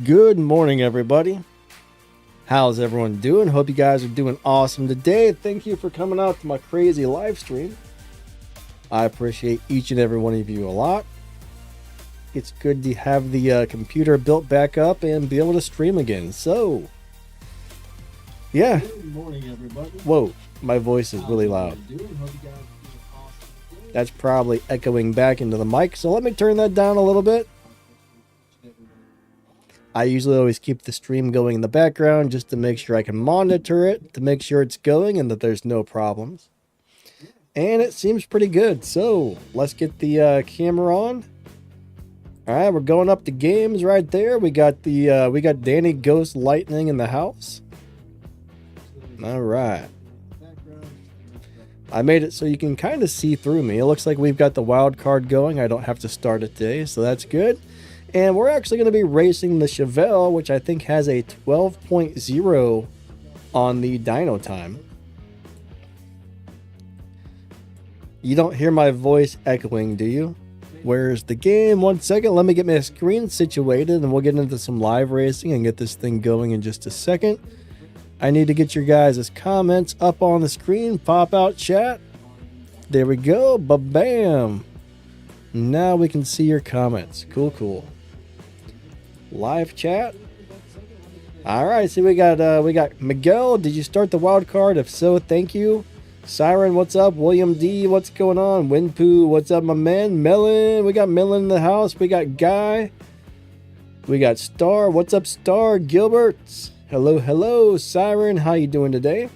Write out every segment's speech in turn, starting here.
Good morning, everybody. How's everyone doing? Hope you guys are doing awesome today. Thank you for coming out to my crazy live stream. I appreciate each and every one of you a lot. It's good to have the computer built back up and be able to stream again. So, yeah. Good morning, everybody. Whoa, my voice is really loud. That's probably echoing back into the mic, so let me turn that down a little bit. I usually always keep the stream going in the background just to make sure I can monitor it, to make sure it's going and that there's no problems. And it seems pretty good, so let's get the camera on. All right, we're going up to games right there. We got Danny Ghost Lightning in the house. All right. I made it so you can kind of see through me. It looks like we've got the wild card going. I don't have to start it today, so that's good. And we're actually going to be racing the Chevelle, which I think has a 12.0 on the dyno time. You don't hear my voice echoing, do you? Where's the game? 1 second. Let me get my screen situated and we'll get into some live racing and get this thing going in just a second. I need to get your guys' comments up on the screen. Pop out chat. There we go. Ba-bam. Now we can see your comments. Cool, cool. Live chat. All right, so we got Miguel. Did you start the wild card? If so, thank you. Siren, what's up? William D, what's going on? Winpoo, what's up, my man? Melon, we got Melon in the house. We got Guy. We got Star. What's up, Star? Gilbert. Hello, hello. Siren, how you doing today?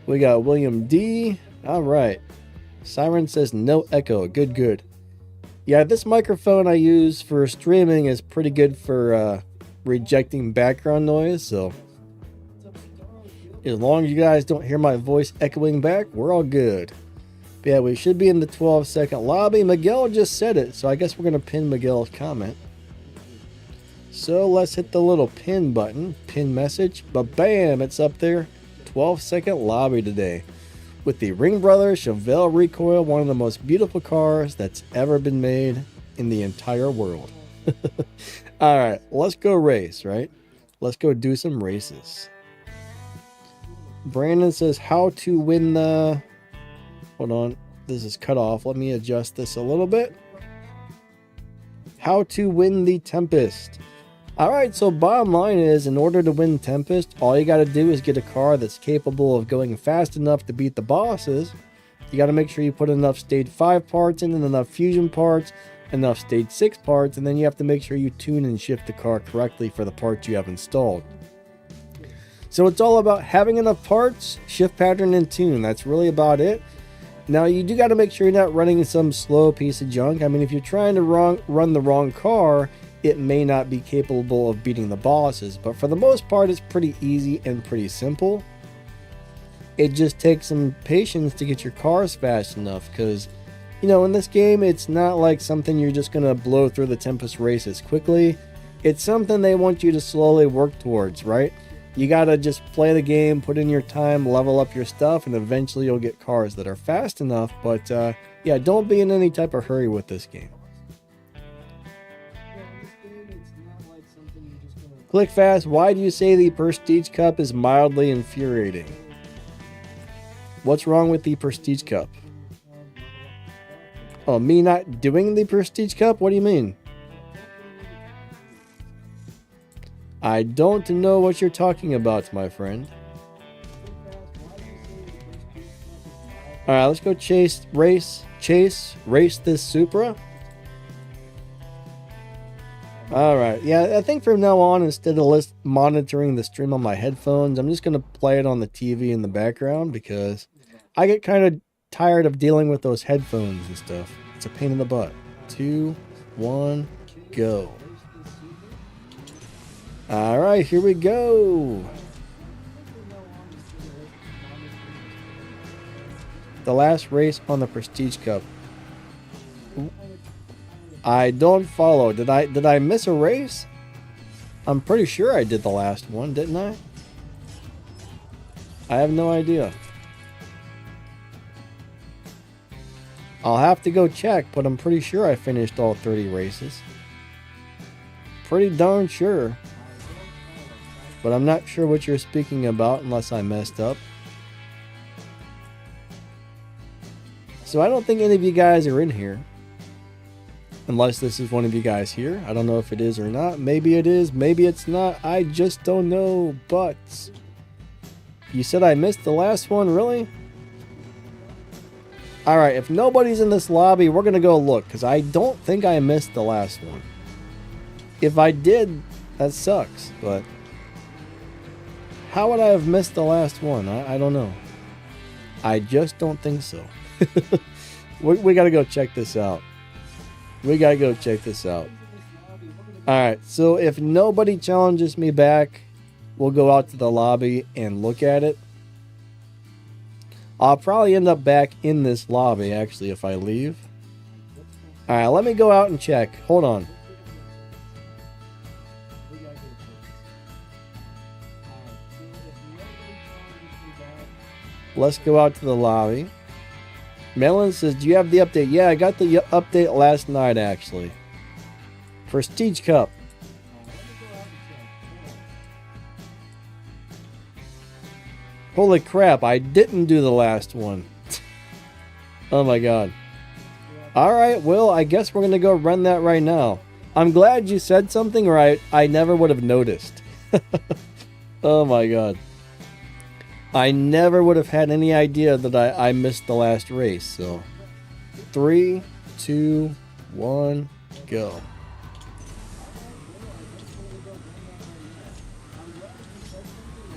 We got William D. All right. Siren says no echo. Good, good. Yeah, this microphone I use for streaming is pretty good for rejecting background noise, so as long as you guys don't hear my voice echoing back, we're all good. But yeah, we should be in the 12-second lobby. Miguel just said it, so I guess we're going to pin Miguel's comment. So let's hit the little pin button, pin message, but bam, it's up there. 12-second lobby today with the Ring Brothers Chevelle Recoil, one of the most beautiful cars that's ever been made in the entire world. All right, let's go race, right? Let's go do some races. Brandon says how to win the... Hold on, this is cut off. Let me adjust this a little bit. How to win the Tempest. All right, so bottom line is, in order to win Tempest, all you got to do is get a car that's capable of going fast enough to beat the bosses. You got to make sure you put enough stage 5 parts in and enough fusion parts, enough stage 6 parts, and then you have to make sure you tune and shift the car correctly for the parts you have installed. So it's all about having enough parts, shift pattern, and tune. That's really about it. Now, you do got to make sure you're not running some slow piece of junk. I mean, if you're trying to run the wrong car, it may not be capable of beating the bosses, but for the most part, it's pretty easy and pretty simple. It just takes some patience to get your cars fast enough, because, you know, in this game, it's not like something you're just going to blow through the Tempest races quickly. It's something they want you to slowly work towards, right? You got to just play the game, put in your time, level up your stuff, and eventually you'll get cars that are fast enough, but yeah, don't be in any type of hurry with this game. Click fast. Why do you say the Prestige Cup is mildly infuriating? What's wrong with the Prestige Cup? Oh, me not doing the Prestige Cup? What do you mean? I don't know what you're talking about, my friend. Alright, let's go race this Supra. Alright, yeah, I think from now on, instead of monitoring the stream on my headphones, I'm just going to play it on the TV in the background because I get kind of tired of dealing with those headphones and stuff. It's a pain in the butt. 2, 1, go. Alright, here we go. The last race on the Prestige Cup. I don't follow. Did I miss a race? I'm pretty sure I did the last one, didn't I? I have no idea. I'll have to go check, but I'm pretty sure I finished all 30 races. pretty darn sure. But I'm not sure what you're speaking about unless I messed up. So I don't think any of you guys are in here. Unless this is one of you guys here. I don't know if it is or not. Maybe it is. Maybe it's not. I just don't know. But you said I missed the last one? Really? Alright, if nobody's in this lobby, we're going to go look. Because I don't think I missed the last one. If I did, that sucks. But how would I have missed the last one? I don't know. I just don't think so. we got to go check this out. We got to go check this out. Alright, so if nobody challenges me back, we'll go out to the lobby and look at it. I'll probably end up back in this lobby, actually, if I leave. Alright, let me go out and check. Hold on. Let's go out to the lobby. Melon says, do you have the update? Yeah, I got the update last night, actually. Prestige Cup. Holy crap, I didn't do the last one. Oh my god. Alright, well, I guess we're going to go run that right now. I'm glad you said something or I never would have noticed. Oh my god. I never would have had any idea that I missed the last race. So, 3, 2, 1, go.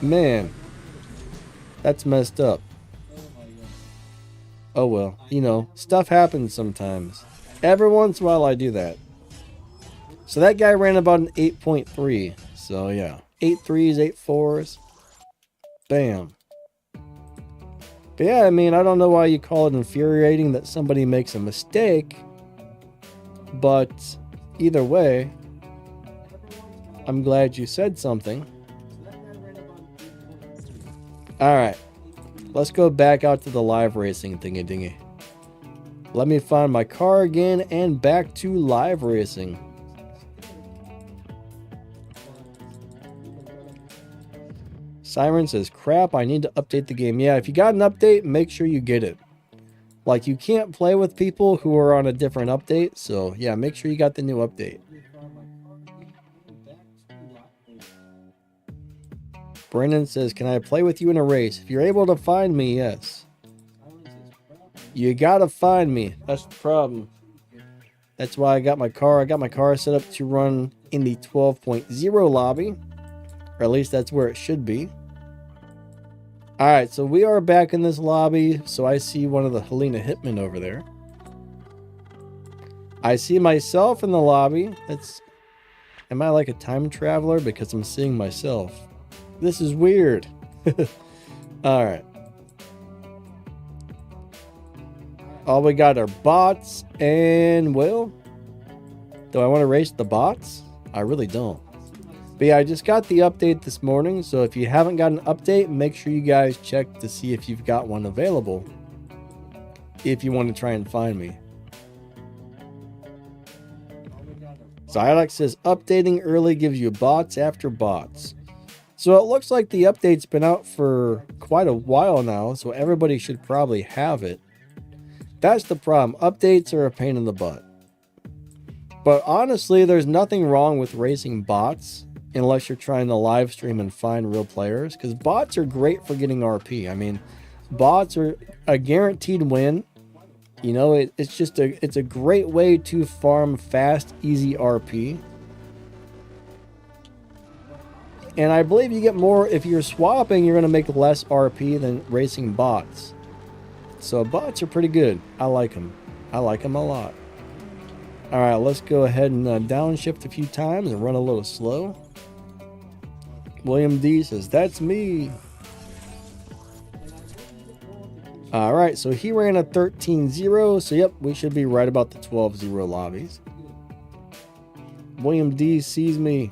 Man, that's messed up. Oh well, you know, stuff happens sometimes. Every once in a while I do that. So that guy ran about an 8.3. So yeah, 8 3s, 8 4s. Bam. But yeah, I mean, I don't know why you call it infuriating that somebody makes a mistake. But either way, I'm glad you said something. Alright, let's go back out to the live racing thingy-dingy. Let me find my car again and back to live racing. Siren says, crap, I need to update the game. Yeah, if you got an update, make sure you get it. Like, you can't play with people who are on a different update, so yeah, make sure you got the new update. Brennan says, can I play with you in a race? If you're able to find me, yes. You gotta find me. That's the problem. That's why I got my car. I got my car set up to run in the 12.0 lobby. Or at least that's where it should be. Alright, so we are back in this lobby. So I see one of the Helena Hitmen over there. I see myself in the lobby. Am I like a time traveler? Because I'm seeing myself. This is weird. Alright. All we got are bots. And, well, do I want to race the bots? I really don't. But yeah, I just got the update this morning, so if you haven't got an update, make sure you guys check to see if you've got one available. If you want to try and find me. So Alex says, updating early gives you bots after bots. So it looks like the update's been out for quite a while now, so everybody should probably have it. That's the problem. Updates are a pain in the butt. But honestly, there's nothing wrong with racing bots. Unless you're trying to live stream and find real players. Because bots are great for getting RP. I mean, bots are a guaranteed win. You know, it's a great way to farm fast, easy RP. And I believe you get more, if you're swapping, you're going to make less RP than racing bots. So bots are pretty good. I like them. I like them a lot. Alright, let's go ahead and downshift a few times and run a little slow. William D says, that's me. Alright, so he ran a 13-0. So yep, we should be right about the 12-0 lobbies. William D sees me.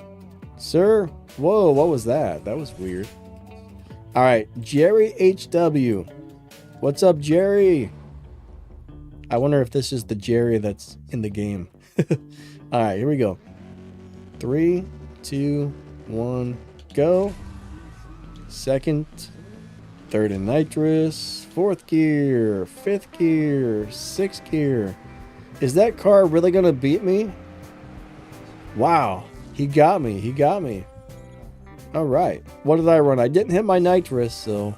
Sir? Whoa, what was that? That was weird. Alright, Jerry HW. What's up, Jerry? I wonder if this is the Jerry that's in the game. Alright, here we go. 3, 2, 1, go. Second, third in nitrous, fourth gear, fifth gear, sixth gear. Is that car really gonna beat me? Wow, he got me, he got me. All right, what did I run? I didn't hit my nitrous, so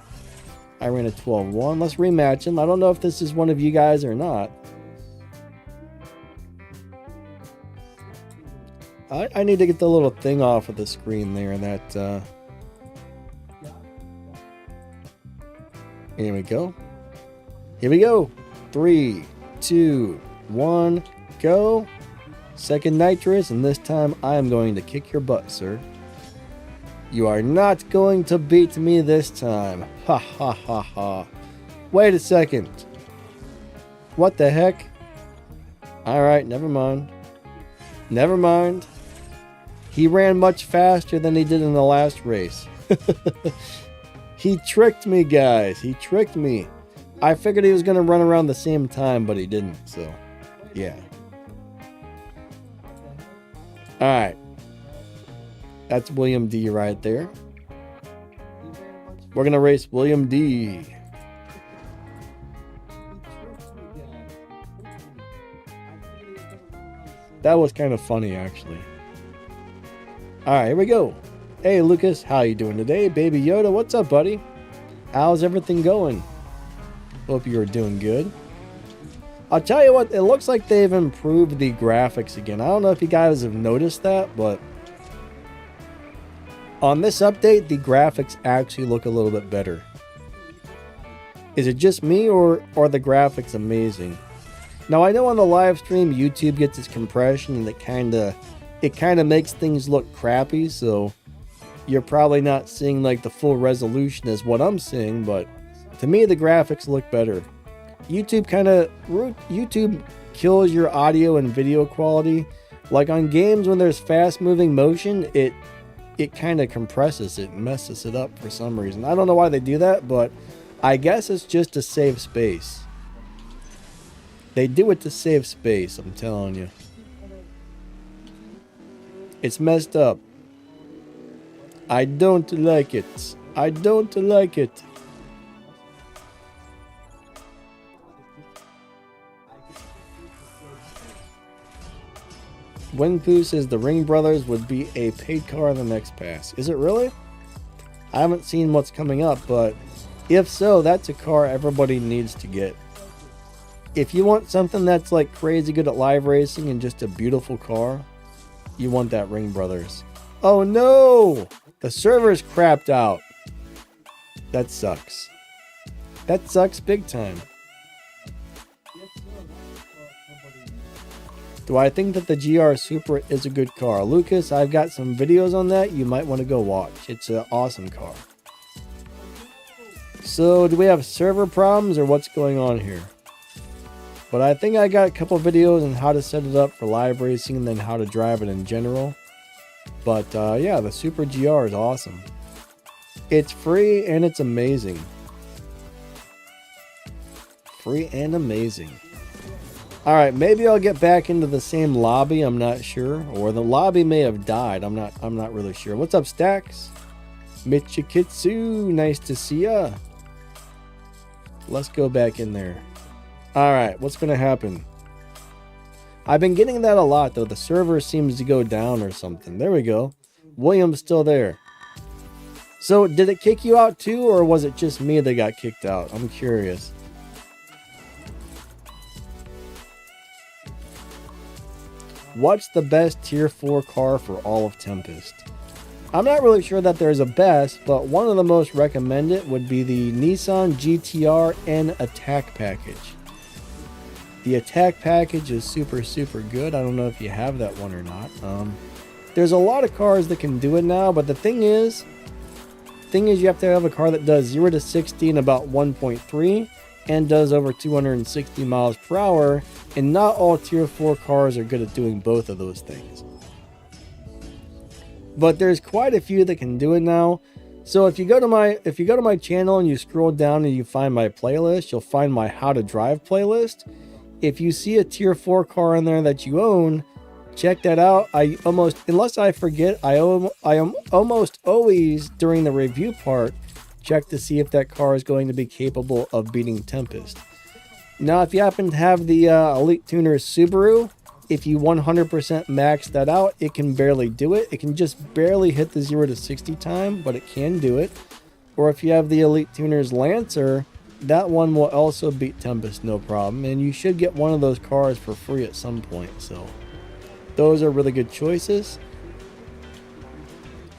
I ran a 12-1. Let's rematch him. I don't know if this is one of you guys or not. I need to get the little thing off of the screen there. That here we go. Here we go. 3, 2, 1, go. Second nitrous, and this time I am going to kick your butt, sir. You are not going to beat me this time. Ha ha ha ha. Wait a second. What the heck? Alright, never mind. Never mind. He ran much faster than he did in the last race. He tricked me, guys. He tricked me. I figured he was going to run around the same time, but he didn't. So, yeah. Alright. That's William D right there. We're going to race William D. That was kind of funny, actually. Alright, here we go. Hey, Lucas, how you doing today? Baby Yoda, what's up, buddy? How's everything going? Hope you're doing good. I'll tell you what, it looks like they've improved the graphics again. I don't know if you guys have noticed that, but on this update, the graphics actually look a little bit better. Is it just me, or are the graphics amazing? Now, I know on the live stream, YouTube gets its compression, and it kind of makes things look crappy, so you're probably not seeing like the full resolution as what I'm seeing, but to me, the graphics look better. YouTube kills your audio and video quality. Like on games, when there's fast moving motion, it kind of compresses it and messes it up for some reason. I don't know why they do that, but I guess it's just to save space. They do it to save space, I'm telling you. It's messed up. I don't like it. I don't like it. Winpoo says the Ring Brothers would be a paid car in the next pass. Is it really? I haven't seen what's coming up, but if so, that's a car everybody needs to get. If you want something that's like crazy good at live racing and just a beautiful car, you want that Ring Brothers. Oh no! The server's crapped out. That sucks. That sucks big time. Do I think that the GR Supra is a good car? Lucas, I've got some videos on that you might want to go watch. It's an awesome car. So, do we have server problems or what's going on here? But I think I got a couple videos on how to set it up for live racing and then how to drive it in general. But yeah, the Super GR is awesome. It's free and it's amazing. Free and amazing. Alright, maybe I'll get back into the same lobby, I'm not sure. Or the lobby may have died, I'm not really sure. What's up, Stacks? Michikitsu, nice to see ya. Let's go back in there. Alright, what's gonna happen? I've been getting that a lot though. The server seems to go down or something. There we go. William's still there. So, did it kick you out too, or was it just me that got kicked out? I'm curious. What's the best tier 4 car for all of Tempest? I'm not really sure that there's a best, but one of the most recommended would be the Nissan GTR N Attack Package. The Attack Package is super good. I don't know if you have that one or not. There's a lot of cars that can do it now, but the thing is you have to have a car that does 0 to 60 in about 1.3 and does over 260 miles per hour, and not all tier 4 cars are good at doing both of those things. But there's quite a few that can do it now. So if you go to my channel and you scroll down and you find my playlist, you'll find my how to drive playlist. If you see a tier 4 car in there that you own, check that out. Unless I forget, I am almost always during the review part check to see if that car is going to be capable of beating Tempest. Now, if you happen to have the Elite Tuner's Subaru, if you 100% max that out, it can barely do it. It can just barely hit the 0 to 60 time, but it can do it. Or if you have the Elite Tuner's Lancer, that one will also beat Tempest no problem. And you should get one of those cars for free at some point. So those are really good choices.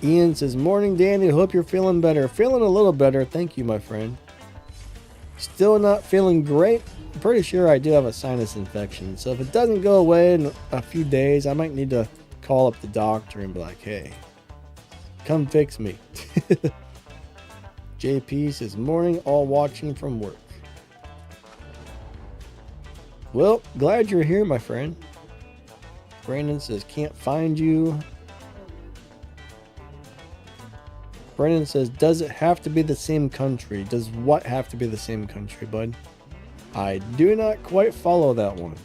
Ian says, morning, Danny. Hope you're feeling better. Feeling a little better. Thank you, my friend. Still not feeling great. I'm pretty sure I do have a sinus infection. So if it doesn't go away in a few days, I might need to call up the doctor and be like, hey, come fix me. JP says, morning, all watching from work. Well, glad you're here, my friend. Brandon says, can't find you. Brennan says, does it have to be the same country? Does what have to be the same country, bud? I do not quite follow that one.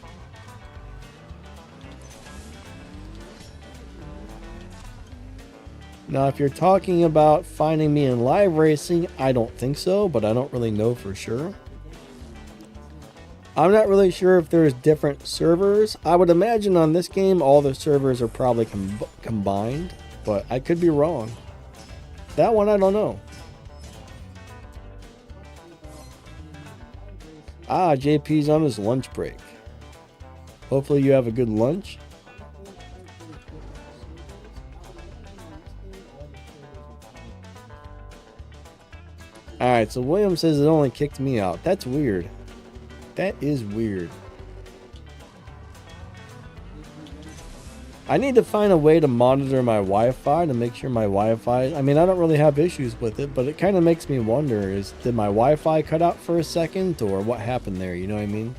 Now, if you're talking about finding me in live racing, I don't think so, but I don't really know for sure. I'm not really sure if there's different servers. I would imagine on this game, all the servers are probably combined, but I could be wrong. That one, I don't know. JP's on his lunch break. Hopefully you have a good lunch. Alright, so William says it only kicked me out. That's weird. That is weird. I need to find a way to monitor my Wi-Fi to make sure my Wi-Fi... I mean, I don't really have issues with it, but it kind of makes me wonder, did my Wi-Fi cut out for a second, or what happened there, you know what I mean?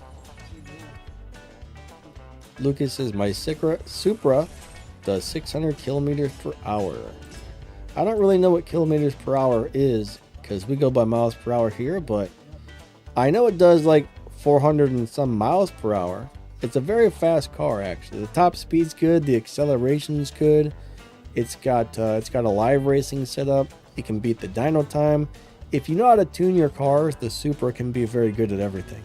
Lucas says, my Supra does 600 kilometers per hour. I don't really know what kilometers per hour is, because we go by miles per hour here, but I know it does like 400 and some miles per hour. It's a very fast car, actually. The top speed's good. The acceleration's good. It's got a live racing setup. It can beat the dyno time. If you know how to tune your cars, the Supra can be very good at everything.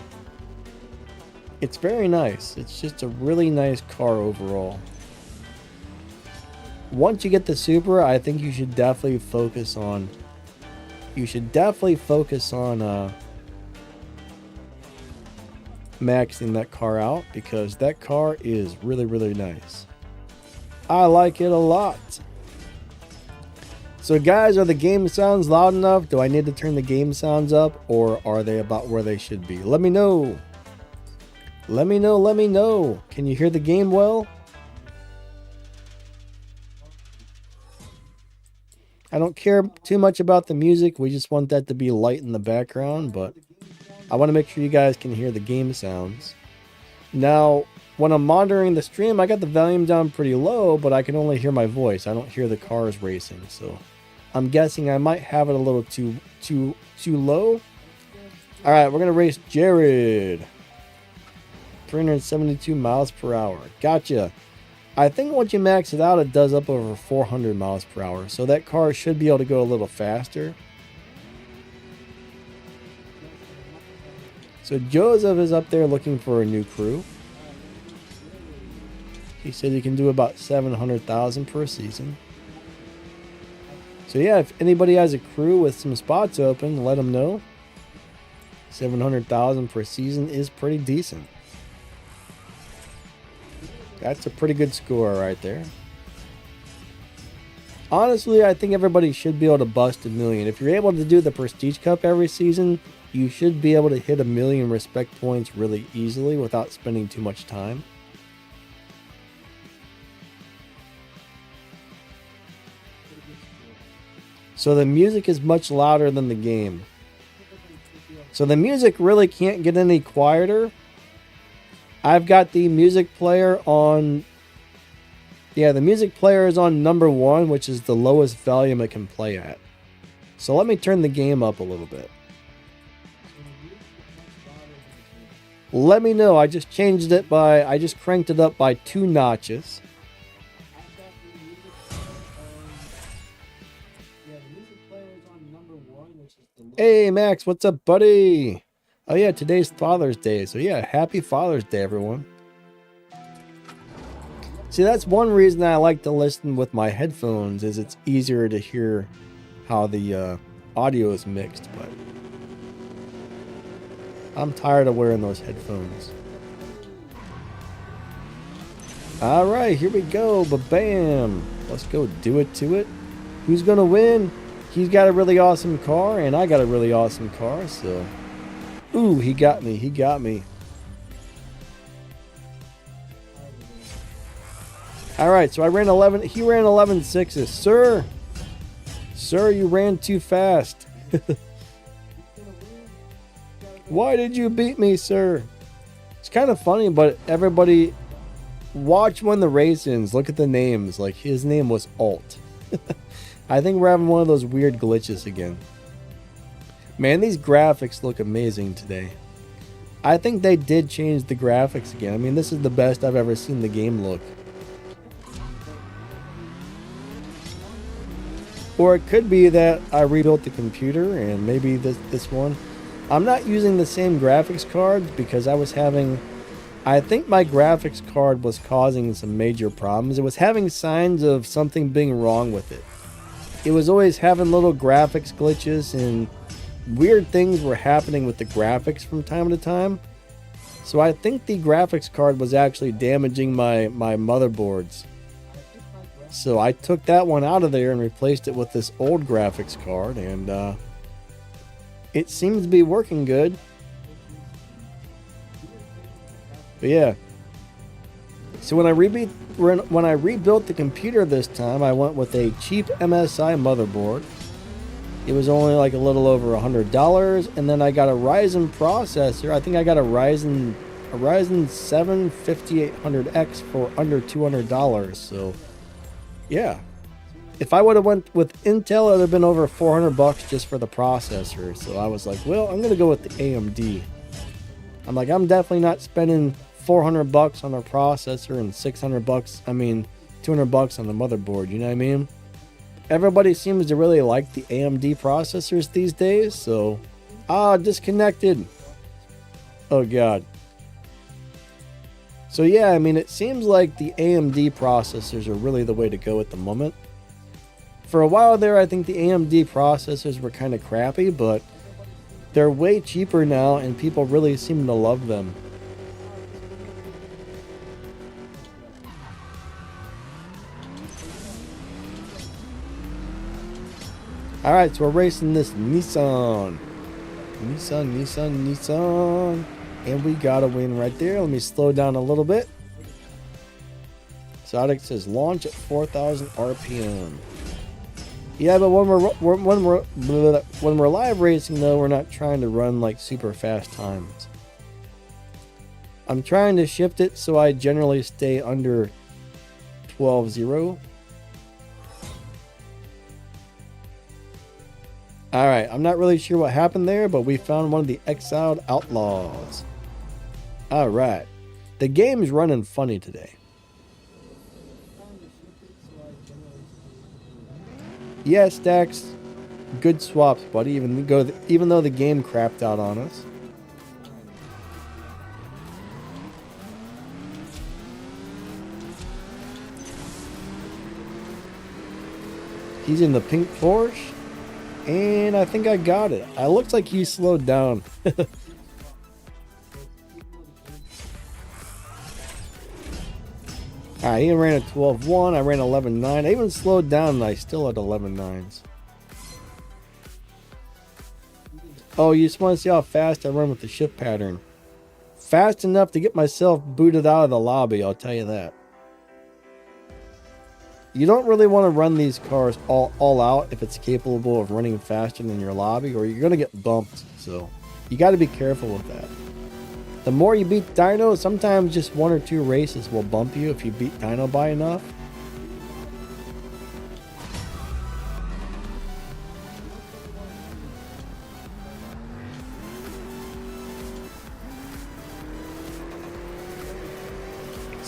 It's very nice. It's just a really nice car overall. Once you get the Supra, I think you should definitely focus on. Maxing that car out, because that car is really, really nice. I like it a lot. So guys, are the game sounds loud enough? Do I need to turn the game sounds up, or are they about where they should be? Let me know. Let me know. Can you hear the game well? I don't care too much about the music. We just want that to be light in the background, but I want to make sure you guys can hear the game sounds. Now, when I'm monitoring the stream, I got the volume down pretty low, but I can only hear my voice. I don't hear the cars racing, so I'm guessing I might have it a little too low. All right, we're gonna race Jared. 372 miles per hour. Gotcha. I think once you max it out, it does up over 400 miles per hour, so that car should be able to go a little faster. So Joseph is up there looking for a new crew. He said he can do about 700,000 per season. So yeah, if anybody has a crew with some spots open, let them know. 700,000 per season is pretty decent. That's a pretty good score right there. Honestly, I think everybody should be able to bust 1 million. If you're able to do the Prestige Cup every season, you should be able to hit 1 million respect points really easily without spending too much time. So the music is much louder than the game. So the music really can't get any quieter. I've got the music player on... Yeah, the music player is on number 1, which is the lowest volume it can play at. So let me turn the game up a little bit. Let me know. I just cranked it up by 2 notches. Hey Max, what's up, buddy? Oh yeah, today's Father's Day, so yeah, happy Father's Day, everyone. See, that's one reason I like to listen with my headphones, is it's easier to hear how the audio is mixed, but I'm tired of wearing those headphones. All right, here we go, ba-bam. Let's go do it to it. Who's gonna win? He's got a really awesome car, and I got a really awesome car, so... Ooh, he got me, he got me. Alright, so I ran 11, he ran 11.6s. Sir, you ran too fast. Why did you beat me, sir? It's kind of funny, but everybody... Watch when the race ends. Look at the names. Like, his name was Alt. I think we're having one of those weird glitches again. Man, these graphics look amazing today. I think they did change the graphics again. I mean, this is the best I've ever seen the game look. Or it could be that I rebuilt the computer and maybe this one. I'm not using the same graphics cards because I was having... I think my graphics card was causing some major problems. It was having signs of something being wrong with it. It was always having little graphics glitches and weird things were happening with the graphics from time to time. So I think the graphics card was actually damaging my motherboards. So I took that one out of there and replaced it with this old graphics card, and it seems to be working good. But yeah, so when I rebuilt the computer this time, I went with a cheap MSI motherboard. It was only like a little over $100, and then I got a Ryzen processor. I think I got a Ryzen 7 5800X for under $200. So yeah, if I would have went with Intel, it would have been over $400 just for the processor. So I was like, well, I'm gonna go with the AMD. I'm like, I'm definitely not spending $400 on a processor and $200 on the motherboard, you know what I mean? Everybody seems to really like the AMD processors these days, so... disconnected. Oh god. So yeah, I mean, it seems like the AMD processors are really the way to go at the moment. For a while there, I think the AMD processors were kind of crappy, but they're way cheaper now, and people really seem to love them. Alright, so we're racing this Nissan. Nissan. And we got a win right there. Let me slow down a little bit. So it says launch at 4,000 RPM. Yeah, but when we're live racing though, we're not trying to run like super fast times. I'm trying to shift it so I generally stay under 12.0. Alright, I'm not really sure what happened there, but we found one of the exiled outlaws. Alright. The game's running funny today. Yeah, Stacks. Good swaps, buddy, even though the game crapped out on us. He's in the pink Porsche. And I think I got it. It looks like he slowed down. Alright, he ran a 12.1. I ran 11.9. I even slowed down and I still had 11.9s. Oh, you just want to see how fast I run with the shift pattern. Fast enough to get myself booted out of the lobby, I'll tell you that. You don't really want to run these cars all out if it's capable of running faster than your lobby, or you're going to get bumped. So you got to be careful with that. The more you beat Dino, sometimes just 1 or 2 races will bump you if you beat Dino by enough.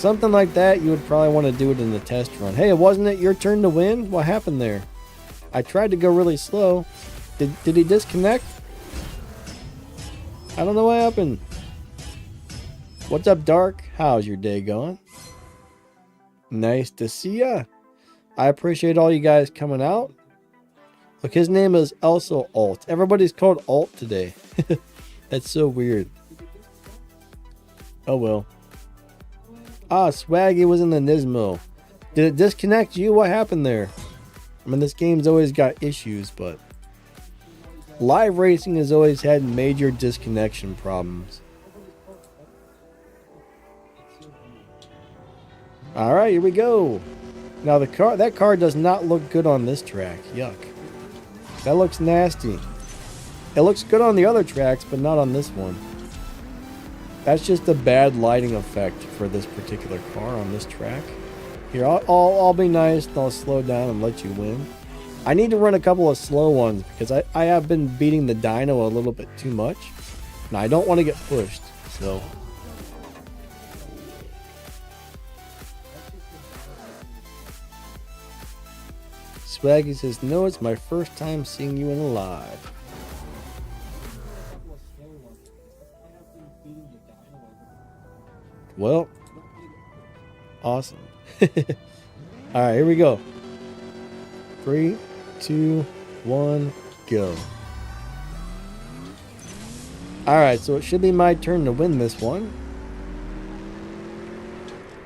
Something like that, you would probably want to do it in the test run. Hey, wasn't it your turn to win? What happened there? I tried to go really slow. Did he disconnect? I don't know what happened. What's up, Dark? How's your day going? Nice to see ya. I appreciate all you guys coming out. Look, his name is also Alt. Everybody's called Alt today. That's so weird. Oh well. Ah, Swaggy was in the Nismo. Did it disconnect you? What happened there? I mean, this game's always got issues, but live racing has always had major disconnection problems. Alright, here we go. Now that car does not look good on this track. Yuck. That looks nasty. It looks good on the other tracks, but not on this one. That's just a bad lighting effect for this particular car on this track. Here, I'll be nice and I'll slow down and let you win. I need to run a couple of slow ones because I have been beating the dyno a little bit too much. Now, I don't want to get pushed, so... Swaggy says, no, it's my first time seeing you in a live. Well, awesome. Alright, here we go. 3, 2, 1, go. Alright, so it should be my turn to win this one.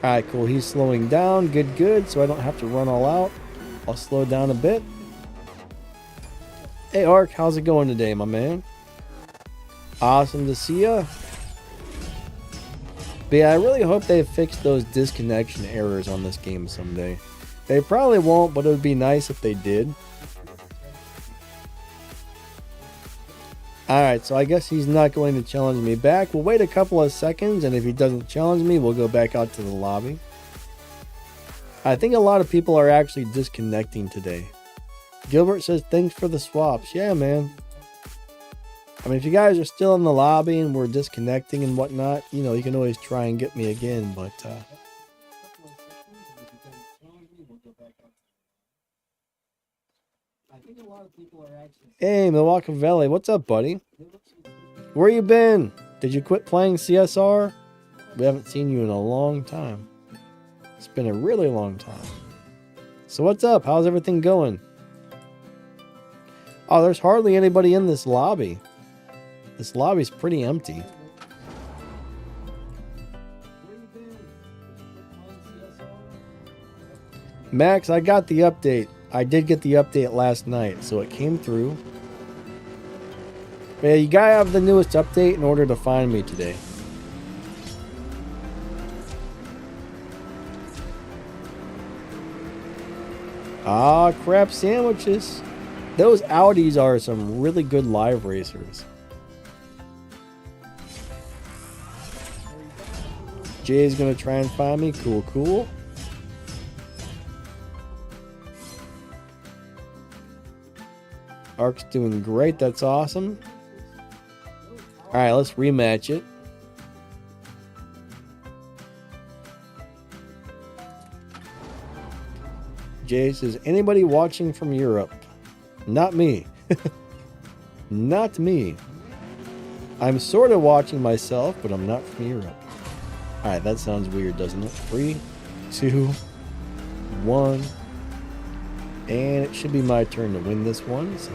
Alright, cool. He's slowing down. Good, good. So I don't have to run all out. I'll slow down a bit. Hey, Ark, how's it going today, my man? Awesome to see ya. But yeah, I really hope they fix those disconnection errors on this game someday. They probably won't, but it would be nice if they did. Alright, so I guess he's not going to challenge me back. We'll wait a couple of seconds, and if he doesn't challenge me, we'll go back out to the lobby. I think a lot of people are actually disconnecting today. Gilbert says, thanks for the swaps. Yeah, man. I mean, if you guys are still in the lobby and we're disconnecting and whatnot, you know, you can always try and get me again, but... Hey, Milwaukee Valley, what's up, buddy? Where you been? Did you quit playing CSR? We haven't seen you in a long time. It's been a really long time. So what's up? How's everything going? Oh, there's hardly anybody in this lobby. This lobby's pretty empty. Max, I got the update. I did get the update last night, so it came through. But yeah, you gotta have the newest update in order to find me today. Ah, crap sandwiches. Those Audis are some really good live racers. Jay's gonna try and find me. Cool, cool. Ark's doing great. That's awesome. Alright, let's rematch it. Jay says, anybody watching from Europe? Not me. Not me. I'm sort of watching myself, but I'm not from Europe. Alright, that sounds weird, doesn't it? 3, 2, 1. And it should be my turn to win this one, so...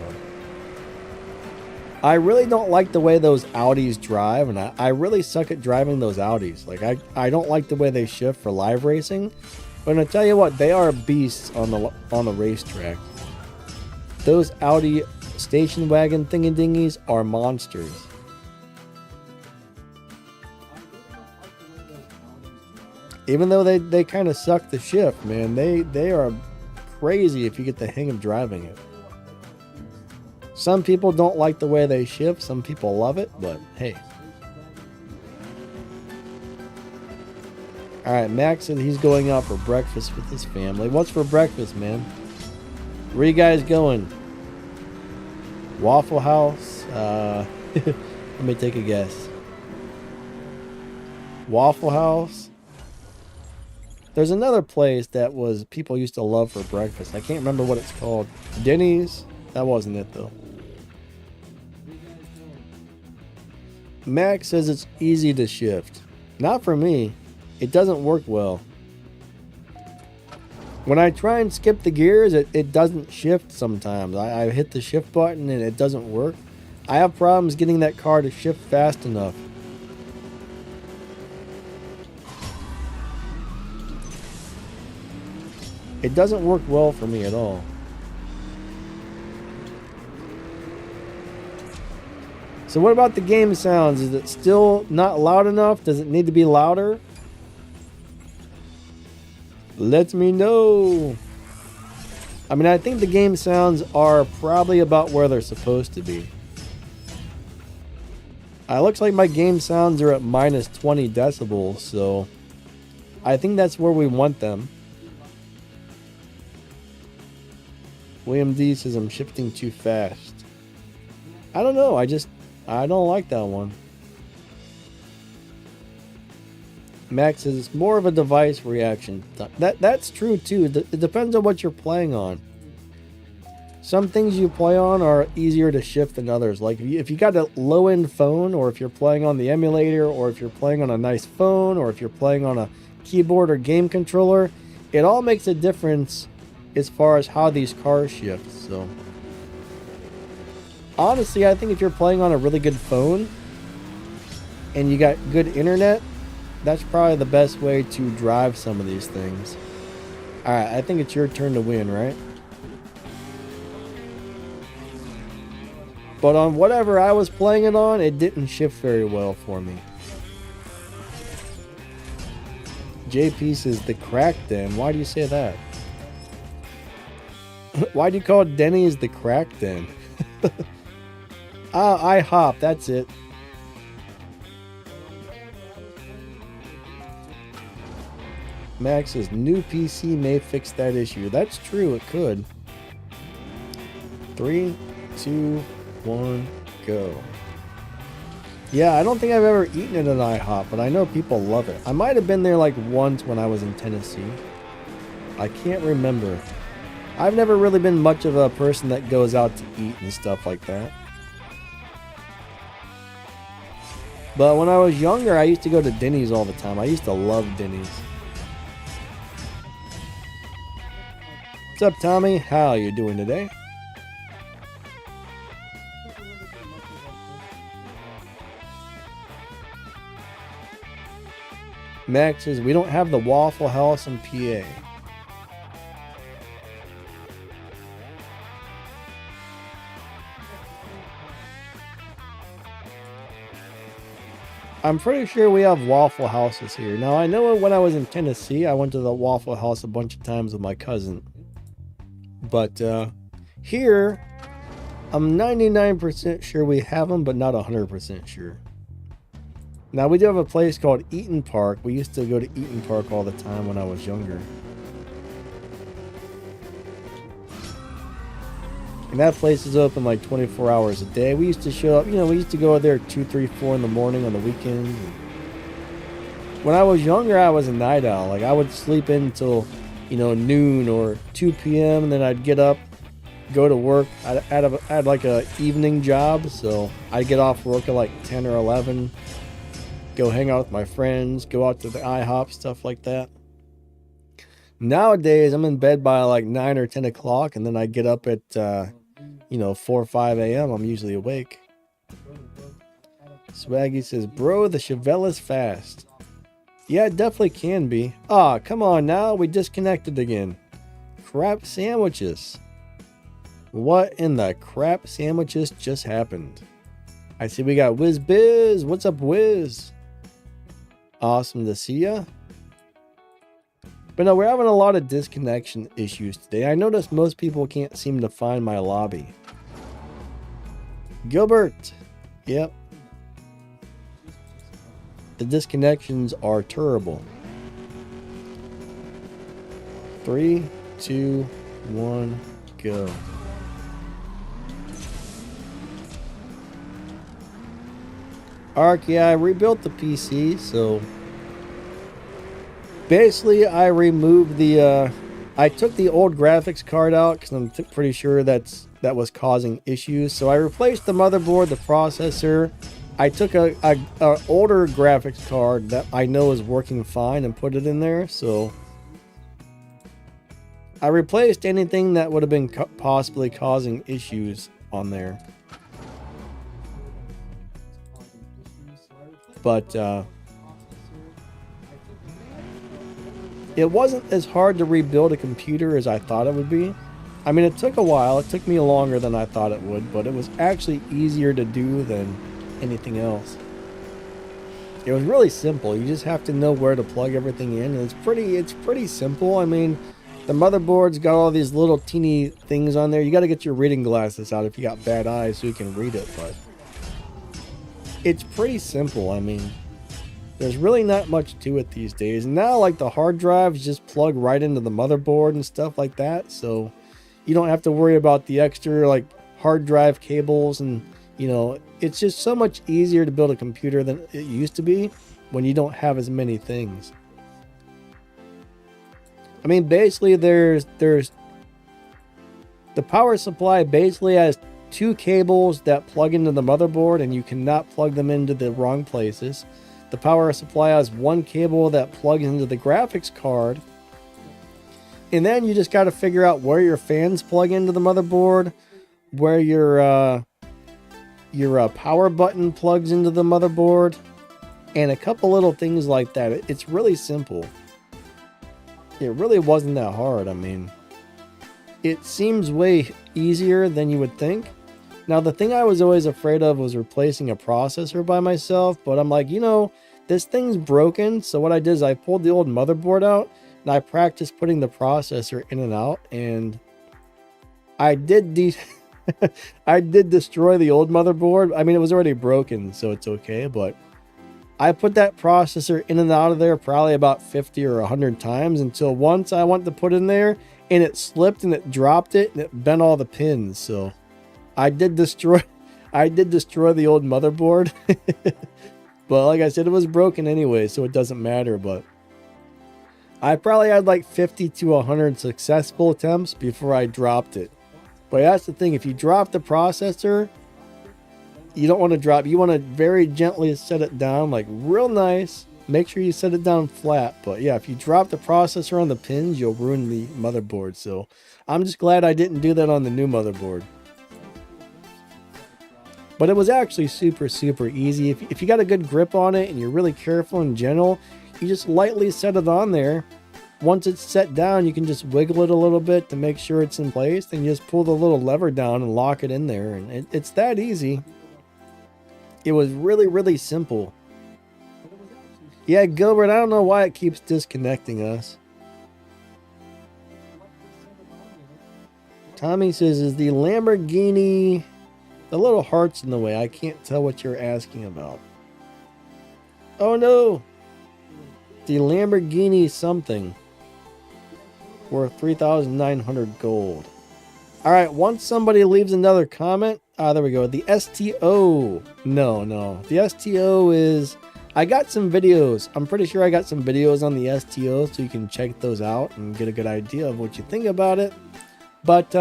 I really don't like the way those Audis drive, and I really suck at driving those Audis. Like, I don't like the way they shift for live racing. But I'm going to tell you what, they are beasts on the racetrack. Those Audi station wagon thingy-dingies are monsters. Even though they kind of suck the shift, man. They are crazy if you get the hang of driving it. Some people don't like the way they shift. Some people love it, but hey. Alright, Max said he's going out for breakfast with his family. What's for breakfast, man? Where you guys going? Waffle House? Let me take a guess. Waffle House? There's another place that was people used to love for breakfast. I can't remember what it's called. Denny's? That wasn't it though. Max says it's easy to shift. Not for me. It doesn't work well. When I try and skip the gears, it doesn't shift sometimes. I hit the shift button and it doesn't work. I have problems getting that car to shift fast enough. It doesn't work well for me at all. So what about the game sounds? Is it still not loud enough? Does it need to be louder? Let me know. I mean, I think the game sounds are probably about where they're supposed to be. It looks like my game sounds are at minus 20 decibels, so I think that's where we want them. William D says I'm shifting too fast. I don't know. I don't like that one. Max says it's more of a device reaction. That's true too. It depends on what you're playing on. Some things you play on are easier to shift than others. Like if you got a low-end phone, or if you're playing on the emulator, or if you're playing on a nice phone, or if you're playing on a keyboard or game controller, it all makes a difference as far as how these cars shift. So honestly, I think if you're playing on a really good phone and you got good internet, that's probably the best way to drive some of these things. Alright, I think it's your turn to win, right? But on whatever I was playing it on, it didn't shift very well for me. JP says the crack den. Why do you say that? Why do you call Denny's the crack den? IHOP, that's it. Max says new PC may fix that issue. That's true, it could. 3, 2, 1, go. Yeah, I don't think I've ever eaten at an IHOP, but I know people love it. I might have been there like once when I was in Tennessee. I can't remember. I've never really been much of a person that goes out to eat and stuff like that. But when I was younger, I used to go to Denny's all the time. I used to love Denny's. What's up, Tommy? How are you doing today? Max says, we don't have the Waffle House in PA. I'm pretty sure we have Waffle Houses here. Now, I know when I was in Tennessee, I went to the Waffle House a bunch of times with my cousin. But here, I'm 99% sure we have them, but not 100% sure. Now, we do have a place called Eaton Park. We used to go to Eaton Park all the time when I was younger. And that place is open like 24 hours a day. We used to show up, we used to go there 2, 3, 4 in the morning on the weekends. When I was younger, I was a night owl. Like, I would sleep in until, noon or 2 p.m. and then I'd get up, go to work. I had like a evening job, so I'd get off work at like 10 or 11, go hang out with my friends, go out to the IHOP, stuff like that. Nowadays, I'm in bed by like 9 or 10 o'clock, and then I get up at 4 or 5 a.m. I'm usually awake. Swaggy says, bro, the Chevelle is fast. Yeah, it definitely can be. Ah, come on now. We disconnected again. Crap sandwiches. What in the crap sandwiches just happened? I see we got Wiz Biz. What's up, Wiz? Awesome to see ya. But no, we're having a lot of disconnection issues today. I noticed most people can't seem to find my lobby. Gilbert. Yep. The disconnections are terrible. 3, 2, 1, go. Ark, yeah, I rebuilt the PC, so Basically, I removed the, I took the old graphics card out because I'm pretty sure that was causing issues. So I replaced the motherboard, the processor. I took a older graphics card that I know is working fine and put it in there. So I replaced anything that would have been possibly causing issues on there. But it wasn't as hard to rebuild a computer as I thought it would be. I mean, it took a while. It took me longer than I thought it would, but it was actually easier to do than anything else. It was really simple. You just have to know where to plug everything in. And it's pretty simple. I mean, the motherboard's got all these little teeny things on there. You got to get your reading glasses out if you got bad eyes so you can read it, but it's pretty simple. I mean, there's really not much to it these days. And now, like, the hard drives just plug right into the motherboard and stuff like that. So you don't have to worry about the extra, like, hard drive cables. And, you know, it's just so much easier to build a computer than it used to be when you don't have as many things. I mean, basically, there's the power supply basically has two cables that plug into the motherboard, and you cannot plug them into the wrong places. The power supply has one cable that plugs into the graphics card. And then you just got to figure out where your fans plug into the motherboard, where your power button plugs into the motherboard, and a couple little things like that. It's really simple. It really wasn't that hard. I mean, it seems way easier than you would think. Now, the thing I was always afraid of was replacing a processor by myself, but I'm like, you know, this thing's broken. So what I did is I pulled the old motherboard out and I practiced putting the processor in and out, and I did I did destroy the old motherboard. I mean, it was already broken, so it's okay, but I put that processor in and out of there probably about 50 or 100 times until once I went to put it in there and it slipped and it dropped it and it bent all the pins. So I did destroy the old motherboard. But like I said, it was broken anyway, so it doesn't matter. But I probably had like 50 to 100 successful attempts before I dropped it. But that's the thing, if you drop the processor, you don't want to drop, you want to very gently set it down, like real nice. Make sure you set it down flat. But yeah, if you drop the processor on the pins, you'll ruin the motherboard. So I'm just glad I didn't do that on the new motherboard. But it was actually super easy. If you got a good grip on it and you're really careful and gentle, you just lightly set it on there. Once it's set down, you can just wiggle it a little bit to make sure it's in place. Then you just pull the little lever down and lock it in there. And it's that easy. It was really simple. Yeah, Gilbert, I don't know why it keeps disconnecting us. Tommy says, is the Lamborghini... The little heart's in the way. I can't tell what you're asking about. Oh no! The Lamborghini something. Worth 3,900 gold. Alright, once somebody leaves another comment... there we go. The STO. No. The STO is... I got some videos. I'm pretty sure I got some videos on the STO, so you can check those out and get a good idea of what you think about it. But,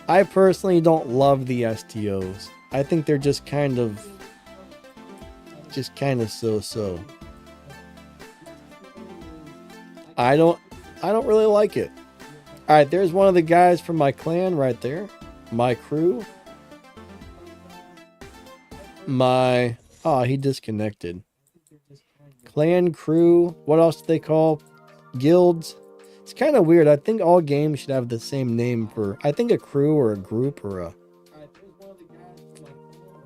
I personally don't love the STOs. I think they're just kind of so-so. I don't really like it. All right, there's one of the guys from my clan right there. My crew. He disconnected. Clan, crew, what else do they call guilds? It's kind of weird. I think all games should have the same name for, I think, a crew or a group or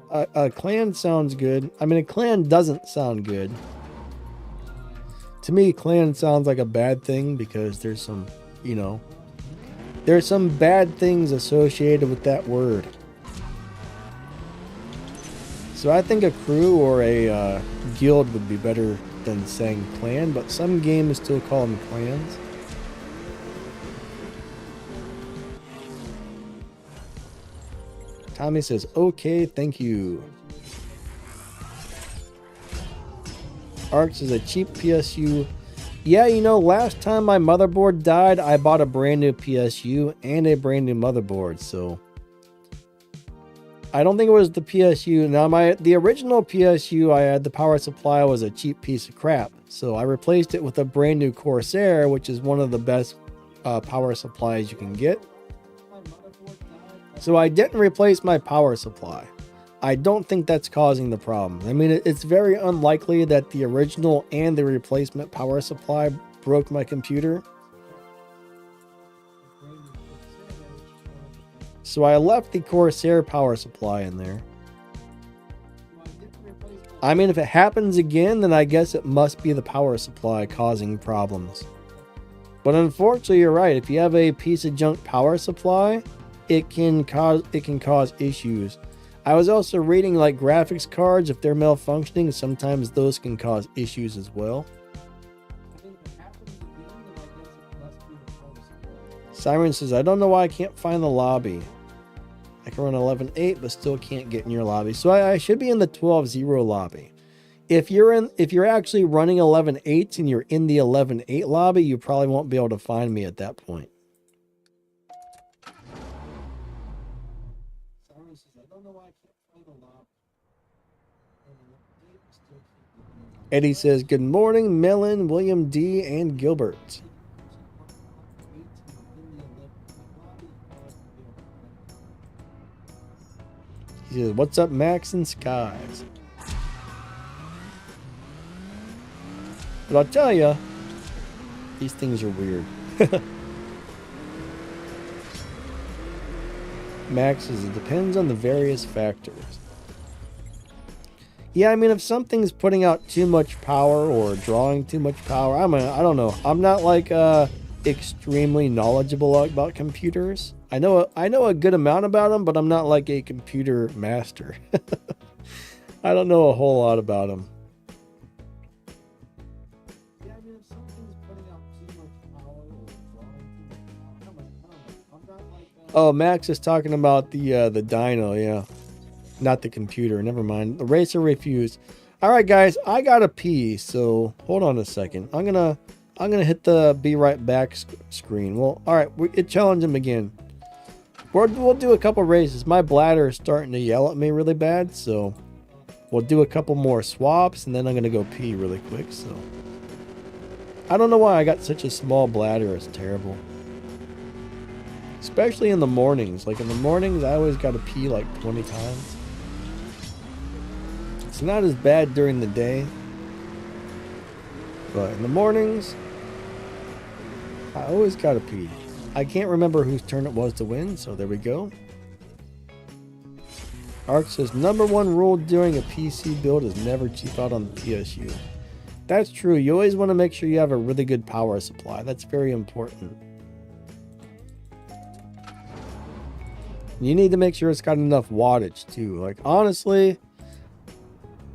a clan sounds good. I mean, a clan doesn't sound good. To me, clan sounds like a bad thing because there's some, you know, there's some bad things associated with that word. So I think a crew or a guild would be better than saying clan, but some games still call them clans. Tommy says, okay, thank you. Arx is a cheap PSU Yeah, you know, last time my motherboard died, I bought a brand new PSU and a brand new motherboard, so I don't think it was the PSU. Now, the original PSU I had, the power supply was a cheap piece of crap, so I replaced it with a brand new Corsair, which is one of the best power supplies you can get. So I didn't replace my power supply. I don't think that's causing the problem. I mean, it's very unlikely that the original and the replacement power supply broke my computer. So I left the Corsair power supply in there. I mean, if it happens again, then I guess it must be the power supply causing problems. But unfortunately, you're right. If you have a piece of junk power supply, it can cause issues. I was also reading like graphics cards, if they're malfunctioning, sometimes those can cause issues as well. Siren says, I don't know why I can't find the lobby. I can run 11.8, but still can't get in your lobby. So I should be in the 12.0 lobby. If you're actually running 11.8 and you're in the 11.8 lobby, you probably won't be able to find me at that point. Eddie says, good morning, Melon, William D, and Gilbert. He says, what's up, Max and Skies? But I'll tell you, these things are weird. Max says, it depends on the various factors. Yeah, I mean, if something's putting out too much power or drawing too much power, I don't know. I'm not like extremely knowledgeable about computers. I know a good amount about them, but I'm not like a computer master. I don't know a whole lot about them. Oh, Max is talking about the dyno, yeah. Not the computer, never mind. The racer refused. Alright guys, I gotta pee, so hold on a second. I'm gonna hit the be right back screen. Well, alright, it challenged him again. We'll do a couple races. My bladder is starting to yell at me really bad, so we'll do a couple more swaps and then I'm gonna go pee really quick, so. I don't know why I got such a small bladder, it's terrible. Especially in the mornings. Like in the mornings, I always gotta pee like 20 times. It's not as bad during the day, but in the mornings, I always gotta pee. I can't remember whose turn it was to win, so there we go. Ark says, #1 rule during a PC build is never cheap out on the PSU. That's true. You always want to make sure you have a really good power supply. That's very important. You need to make sure it's got enough wattage too. Like honestly,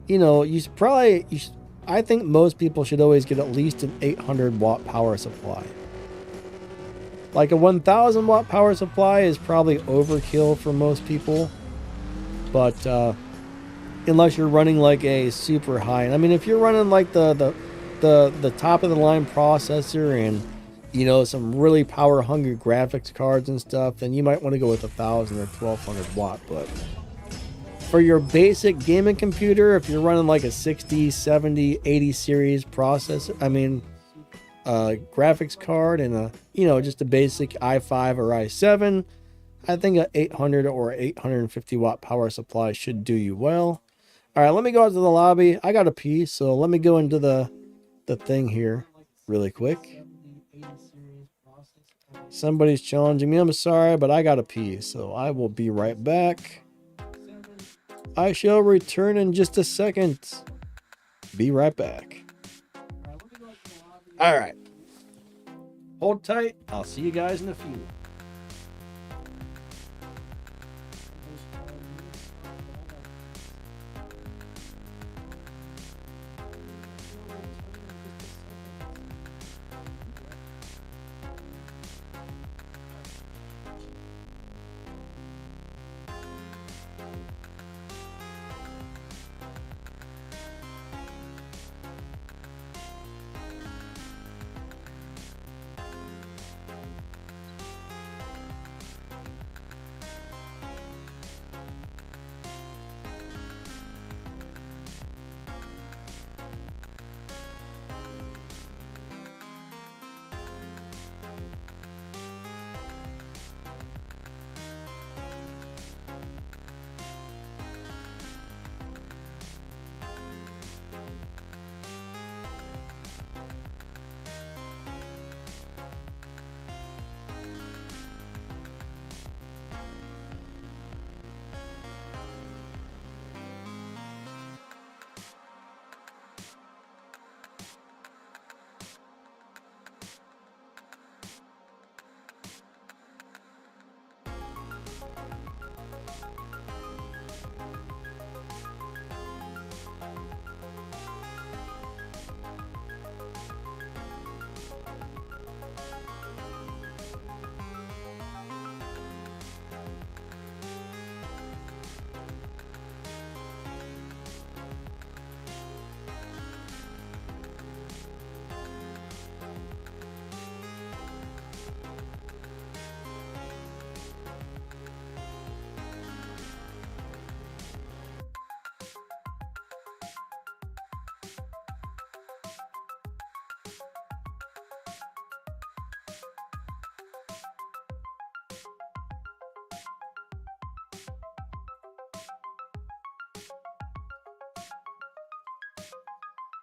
you know, I think most people should always get at least an 800 watt power supply. Like a 1000 watt power supply is probably overkill for most people, but unless you're running like a super high. I mean, if you're running like the top of the line processor and you know, some really power hungry graphics cards and stuff, then you might want to go with 1000 or 1200 watt. But for your basic gaming computer, if you're running like a 60, 70, 80 series processor, I mean, graphics card and a, you know, just a basic i5 or i7, I think a 800 or 850 watt power supply should do you well. All right, let me go out to the lobby. I got to pee, so let me go into the thing here really quick. Somebody's challenging me. I'm sorry, but I gotta pee, so I will be right back. I shall return in just a second. Be right back. All right. Hold tight. I'll see you guys in a few.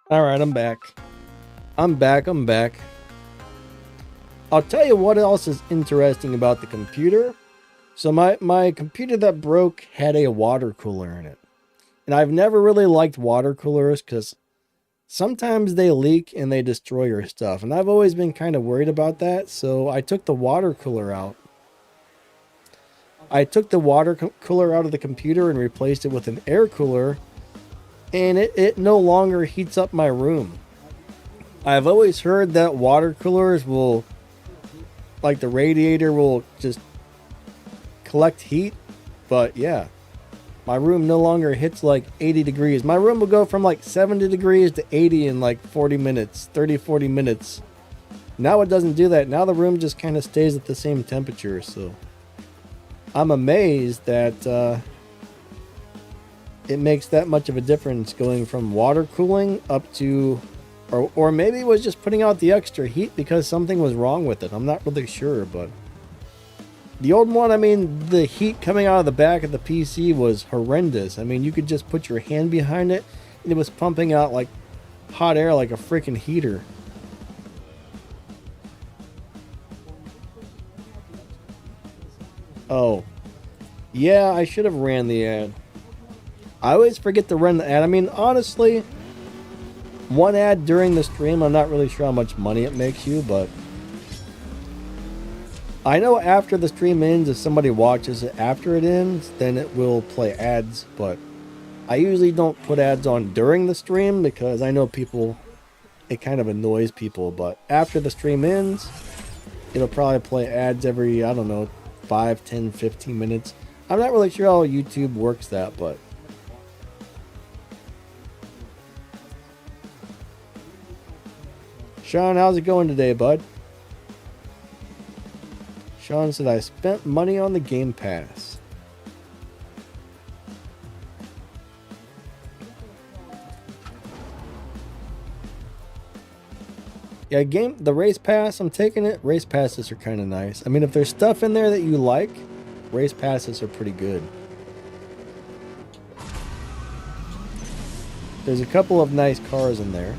All right, I'm back. I'm back. I'll tell you what else is interesting about the computer. So my computer that broke had a water cooler in it. And I've never really liked water coolers because sometimes they leak and they destroy your stuff. And I've always been kind of worried about that. So I took the water cooler out. I took the cooler out of the computer and replaced it with an air cooler. And it no longer heats up my room. I've always heard that water coolers will, like the radiator will just collect heat. But yeah, my room no longer hits like 80 degrees. My room will go from like 70 degrees to 80 in like 40 minutes, 40 minutes. Now it doesn't do that. Now the room just kind of stays at the same temperature. So I'm amazed that it makes that much of a difference going from water cooling up to, or maybe it was just putting out the extra heat because something was wrong with it. I'm not really sure, but the old one, I mean, the heat coming out of the back of the PC was horrendous. I mean, you could just put your hand behind it and it was pumping out like hot air like a freaking heater. Oh, yeah, I should have ran the ad. I always forget to run the ad. I mean, honestly, one ad during the stream, I'm not really sure how much money it makes you, but I know after the stream ends, if somebody watches it after it ends, then it will play ads, but I usually don't put ads on during the stream because I know people, it kind of annoys people, but after the stream ends, it'll probably play ads every, I don't know, 5, 10, 15 minutes. I'm not really sure how YouTube works that, but Sean, how's it going today, bud? Sean said, I spent money on the Game Pass. Yeah, the race pass, I'm taking it. Race passes are kind of nice. I mean, if there's stuff in there that you like, race passes are pretty good. There's a couple of nice cars in there.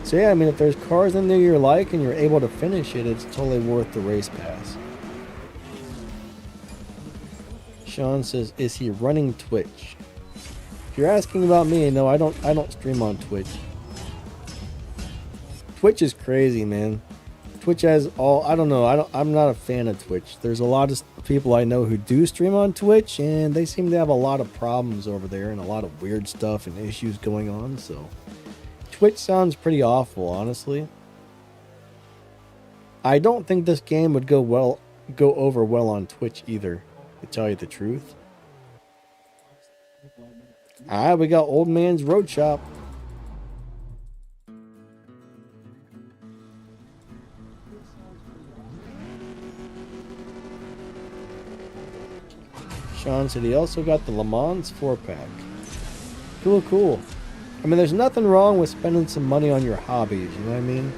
So yeah, I mean, if there's cars in there you like and you're able to finish it, it's totally worth the race pass. Sean says, is he running Twitch? If you're asking about me, no, I don't stream on Twitch. Twitch is crazy, man. Twitch has all, I don't know, I'm not a fan of Twitch. There's a lot of people I know who do stream on Twitch, and they seem to have a lot of problems over there and a lot of weird stuff and issues going on, so Twitch sounds pretty awful, honestly. I don't think this game would go over well on Twitch either, to tell you the truth. Alright, we got Old Man's Road Shop. Sean said he also got the Le Mans 4-pack. Cool. I mean, there's nothing wrong with spending some money on your hobbies, you know what I mean?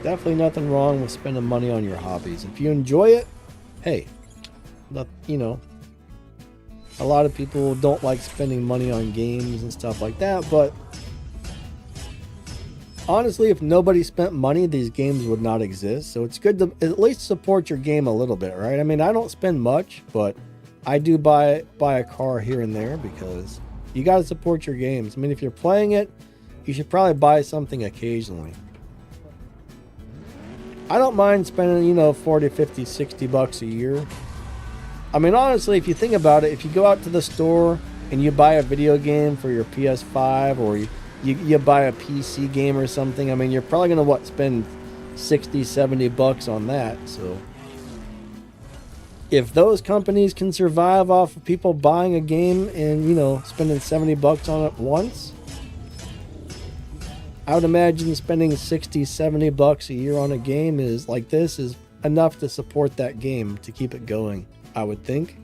Definitely nothing wrong with spending money on your hobbies. If you enjoy it, hey, you know, a lot of people don't like spending money on games and stuff like that, but honestly, if nobody spent money, these games would not exist. So it's good to at least support your game a little bit, right? I mean, I don't spend much, but I do buy a car here and there because you got to support your games. I mean, if you're playing it, you should probably buy something occasionally. I don't mind spending, you know, 40, 50, 60 bucks a year. I mean, honestly, if you think about it, if you go out to the store and you buy a video game for your PS5 or you buy a PC game or something, I mean, you're probably going to, spend 60, 70 bucks on that. So if those companies can survive off of people buying a game and, you know, spending 70 bucks on it once, I would imagine spending 60, 70 bucks a year on a game is like this is enough to support that game to keep it going, I would think.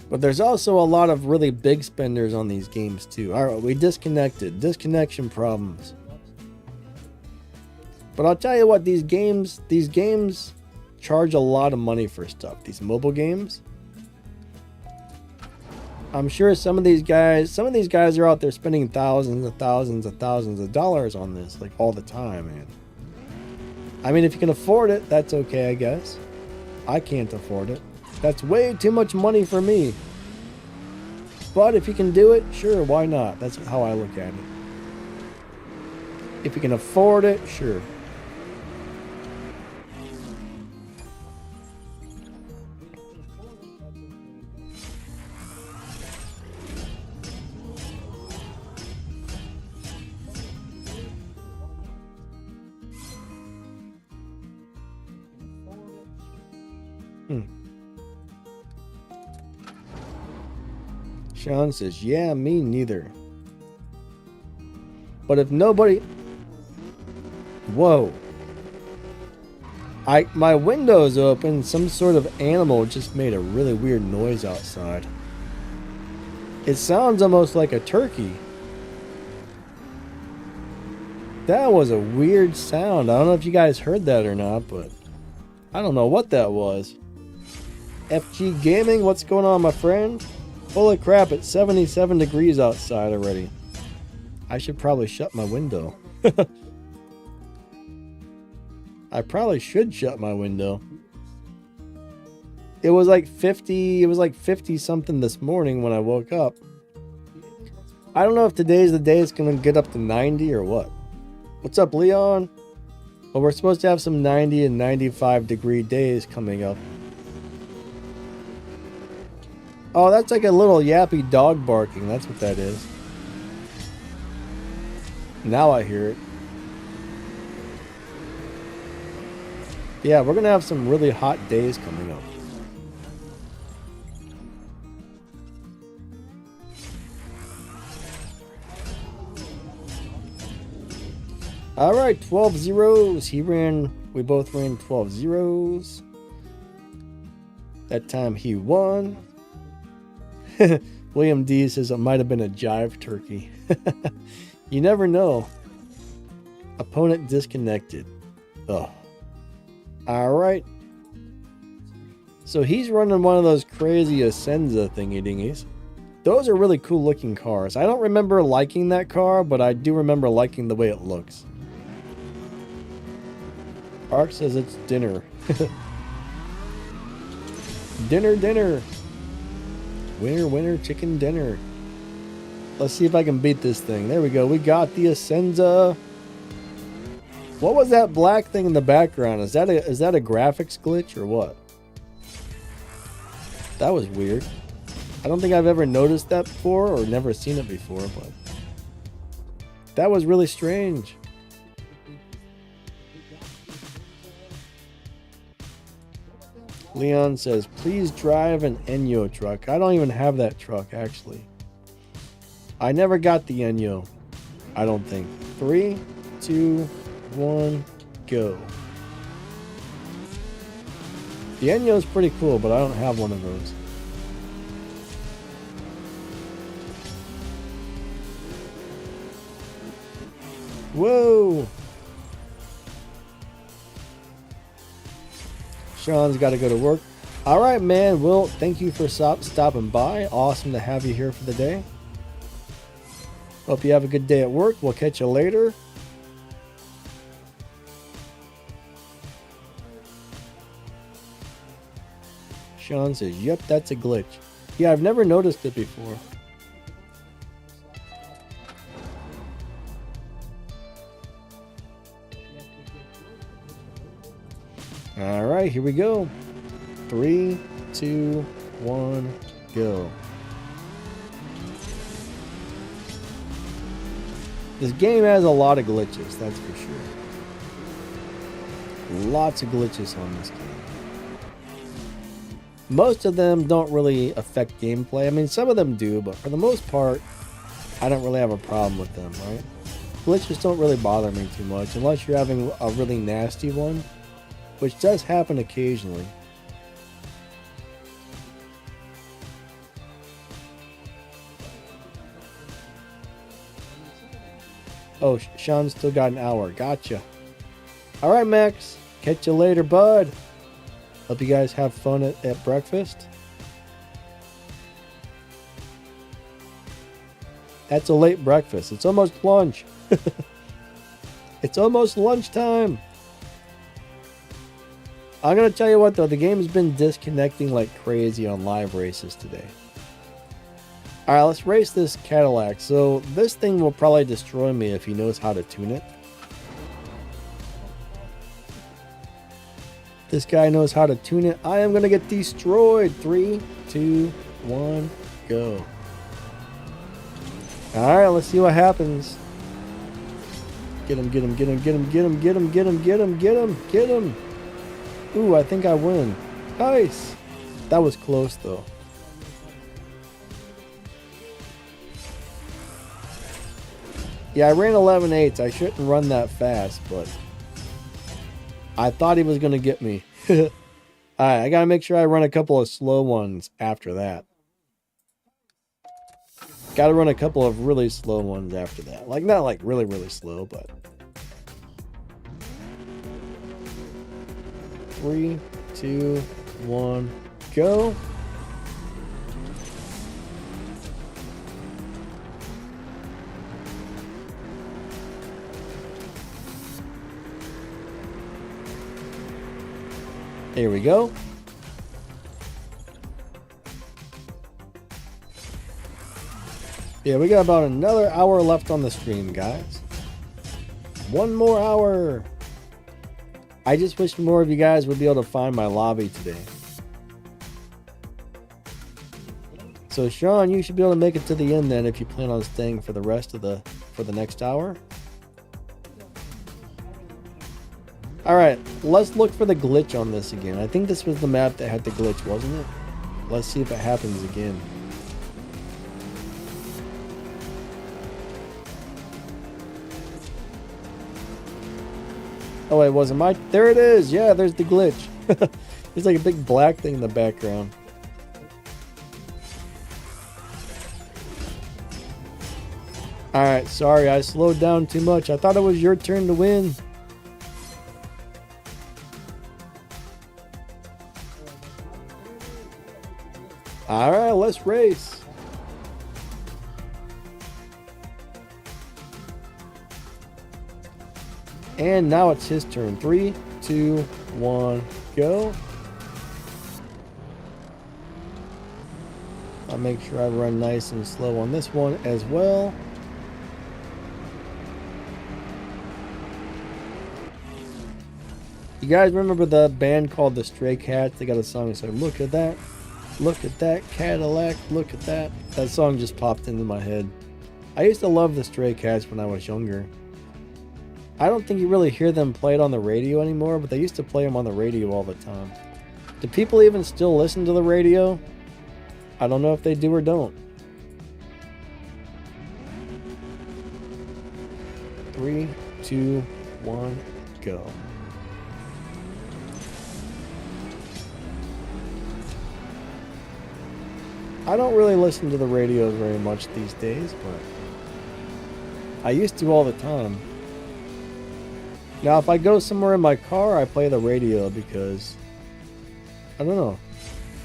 But there's also a lot of really big spenders on these games too. All right, we disconnected. Disconnection problems. But I'll tell you what, these games charge a lot of money for stuff. These mobile games. I'm sure some of these guys are out there spending thousands and thousands and thousands of dollars on this, like all the time, man. I mean, if you can afford it, that's okay, I guess. I can't afford it. That's way too much money for me. But if you can do it, sure, why not? That's how I look at it. If you can afford it, sure. Sean says, yeah, me neither. But if nobody... Whoa. My window's open. Some sort of animal just made a really weird noise outside. It sounds almost like a turkey. That was a weird sound. I don't know if you guys heard that or not, but I don't know what that was. FG Gaming, what's going on, my friend? Holy crap, it's 77 degrees outside already. I should probably shut my window. I probably should shut my window. It was like 50 something this morning when I woke up. I don't know if today's the day it's going to get up to 90 or what. What's up, Leon? Well, we're supposed to have some 90 and 95 degree days coming up. Oh, that's like a little yappy dog barking. That's what that is. Now I hear it. Yeah, we're going to have some really hot days coming up. All right, 12 zeros. We both ran 12 zeros. That time he won. William D says it might have been a jive turkey. You never know. Opponent disconnected. Oh. Alright. So he's running one of those crazy Ascenza thingy-dingies. Those are really cool looking cars. I don't remember liking that car, but I do remember liking the way it looks. Ark says it's dinner. Dinner. Winner, winner, chicken dinner. Let's see if I can beat this thing. There we go. We got the Ascenza. What was that black thing in the background? Is that a graphics glitch or what? That was weird. I don't think I've ever noticed that before or never seen it before, but that was really strange. Leon says, please drive an Enyo truck. I don't even have that truck, actually. I never got the Enyo. I don't think. 3, 2, 1, go. The Enyo is pretty cool, but I don't have one of those. Whoa! Sean's got to go to work. All right, man. Well, thank you for stopping by. Awesome to have you here for the day. Hope you have a good day at work. We'll catch you later. Sean says, yep, that's a glitch. Yeah, I've never noticed it before. All right, here we go. 3, 2, 1, go. This game has a lot of glitches, that's for sure. Lots of glitches on this game. Most of them don't really affect gameplay. I mean, some of them do, but for the most part, I don't really have a problem with them, right? Glitches don't really bother me too much, unless you're having a really nasty one, which does happen occasionally. Oh, Sean's still got an hour. Gotcha. All right, Max. Catch you later, bud. Hope you guys have fun at breakfast. That's a late breakfast. It's almost lunch. It's almost lunchtime. I'm going to tell you what, though. The game's been disconnecting like crazy on live races today. All right, let's race this Cadillac. So this thing will probably destroy me if he knows how to tune it. This guy knows how to tune it. I am going to get destroyed. 3, 2, 1, go. All right, let's see what happens. Get him, get him, get him, get him, get him, get him, get him, get him, get him, get him. Ooh, I think I win. Nice. That was close, though. Yeah, I ran 11.8. I shouldn't run that fast, but I thought he was going to get me. All right, I got to make sure I run a couple of slow ones after that. Got to run a couple of really slow ones after that. Like, not like really, really slow, but 3, 2, 1, go. Here we go. Yeah, we got about another hour left on the stream, guys. One more hour. I just wish more of you guys would be able to find my lobby today. So Sean, you should be able to make it to the end then if you plan on staying for the rest of the next hour. All right, let's look for the glitch on this again. I think this was the map that had the glitch, wasn't it? Let's see if it happens again. Oh, it wasn't my... There it is. Yeah, there's the glitch. There's like a big black thing in the background. Alright, sorry. I slowed down too much. I thought it was your turn to win. Alright, let's race. And now it's his turn. 3, 2, 1, go. I'll make sure I run nice and slow on this one as well. You guys remember the band called the Stray Cats? They got a song that said, "Look at that. Look at that Cadillac. Look at that." That song just popped into my head. I used to love the Stray Cats when I was younger. I don't think you really hear them play it on the radio anymore, but they used to play them on the radio all the time. Do people even still listen to the radio? I don't know if they do or don't. 3, 2, 1, go. I don't really listen to the radio very much these days, but I used to all the time. Now, if I go somewhere in my car, I play the radio because, I don't know,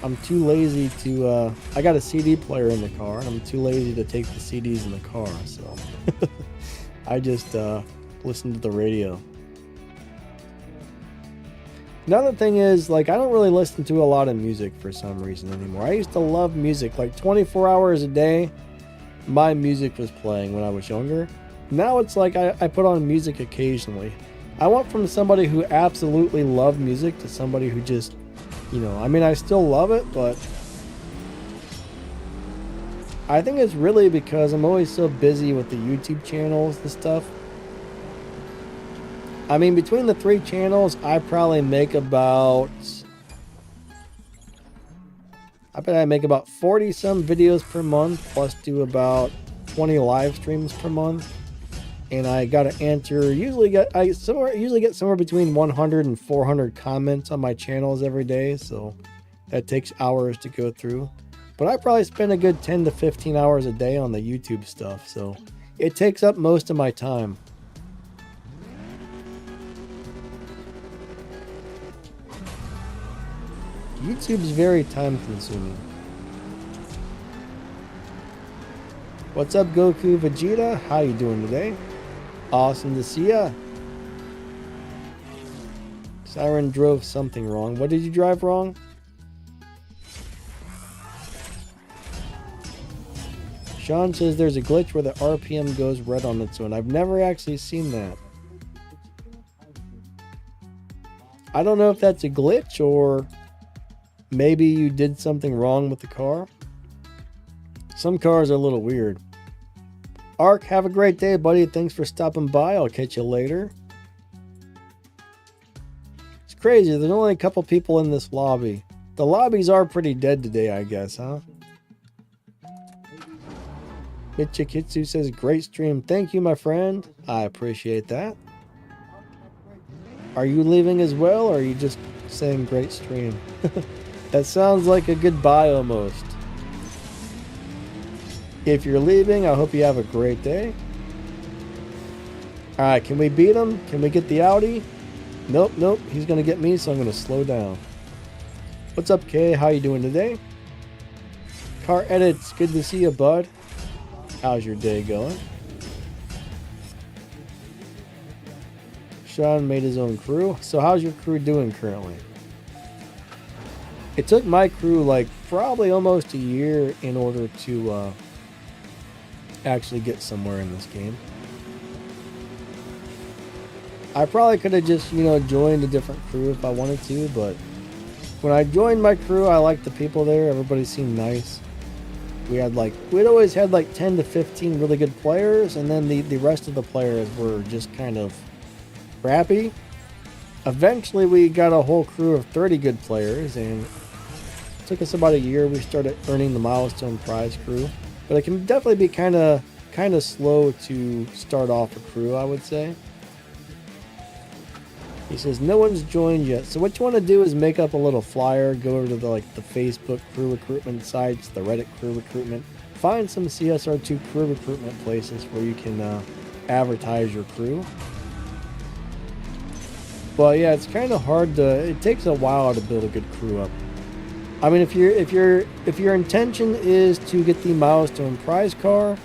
I'm too lazy to, I got a CD player in the car, and I'm too lazy to take the CDs in the car, so I just listen to the radio. Another thing is, like, I don't really listen to a lot of music for some reason anymore. I used to love music, like 24 hours a day, my music was playing when I was younger. Now it's like I put on music occasionally. I went from somebody who absolutely loved music to somebody who just, you know, I mean, I still love it, but I think it's really because I'm always so busy with the YouTube channels and stuff. I mean, between the 3 channels, I probably make about, I bet I make about 40 some videos per month, plus do about 20 live streams per month. And I got to answer, usually get somewhere between 100 and 400 comments on my channels every day, so that takes hours to go through. But I probably spend a good 10 to 15 hours a day on the YouTube stuff, so it takes up most of my time. YouTube's very time consuming. What's up, Goku Vegeta? How you doing today? Awesome to see ya. Siren drove something wrong. What did you drive wrong? Sean says there's a glitch where the RPM goes red on its own. I've never actually seen that. I don't know if that's a glitch or maybe you did something wrong with the car. Some cars are a little weird. Ark, have a great day, buddy. Thanks for stopping by. I'll catch you later. It's crazy. There's only a couple people in this lobby. The lobbies are pretty dead today, I guess, huh? Michikitsu says, great stream. Thank you, my friend. I appreciate that. Are you leaving as well, or are you just saying great stream? That sounds like a goodbye almost. If you're leaving, I hope you have a great day. Alright, can we beat him? Can we get the Audi? Nope, nope. He's going to get me, so I'm going to slow down. What's up, Kay? How you doing today? Car Edits. Good to see you, bud. How's your day going? Sean made his own crew. So how's your crew doing currently? It took my crew like probably almost a year in order to actually get somewhere in this game. I probably could have just, you know, joined a different crew if I wanted to, but when I joined my crew, I liked the people there. Everybody seemed nice. We'd always had like 10 to 15 really good players, and then the rest of the players were just kind of crappy. Eventually we got a whole crew of 30 good players, and it took us about a year. We started earning the milestone prize crew, but it can definitely be kind of slow to start off a crew, I would say. He says no one's joined yet. So what you want to do is make up a little flyer, go over to the Facebook crew recruitment sites, the Reddit crew recruitment, find some CSR2 crew recruitment places where you can advertise your crew. But yeah, it's kind of hard to. It takes a while to build a good crew up. I mean, if your intention is to get the milestone prize car,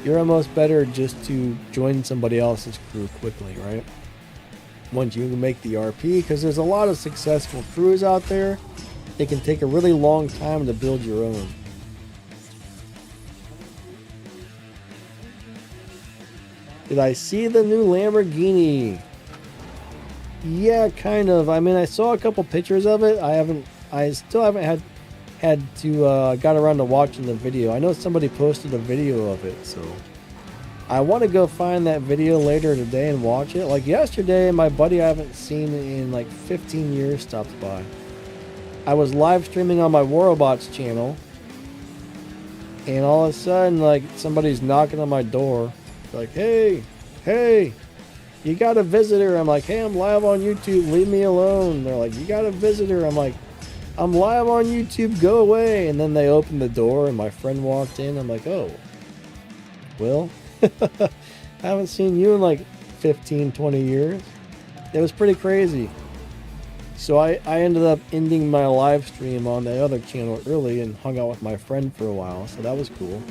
you're almost better just to join somebody else's crew quickly, right? Once you make the RP, because there's a lot of successful crews out there. It can take a really long time to build your own. Did I see the new Lamborghini? Yeah, kind of. I mean, I saw a couple pictures of it. I still haven't got around to watching the video. I know somebody posted a video of it, so I want to go find that video later today and watch it. Like yesterday, my buddy I haven't seen in like 15 years stopped by. I was live streaming on my Warobots channel, and all of a sudden, like, somebody's knocking on my door. Like, hey, you got a visitor. I'm like, hey, I'm live on YouTube. Leave me alone. They're like, you got a visitor. I'm like, I'm live on YouTube. Go away. And then they opened the door, and my friend walked in. I'm like, oh, Will? I haven't seen you in like 15, 20 years. It was pretty crazy. So I ended up ending my live stream on the other channel early and hung out with my friend for a while. So that was cool.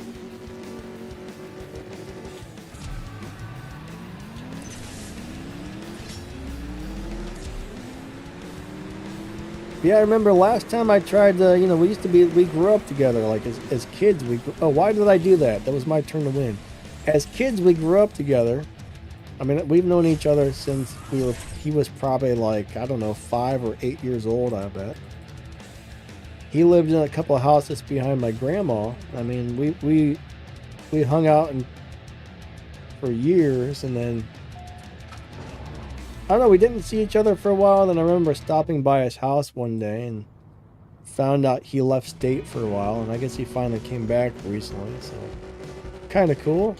Yeah, I remember last time I tried to, we grew up together, like as kids. Why did I do that? That was my turn to win. As kids, we grew up together. I mean, we've known each other since he was probably like, I don't know, 5 or 8 years old, I bet. He lived in a couple of houses behind my grandma. I mean, we hung out for years, and then, I don't know, we didn't see each other for a while. Then I remember stopping by his house one day and found out he left state for a while, and I guess he finally came back recently, so kind of cool.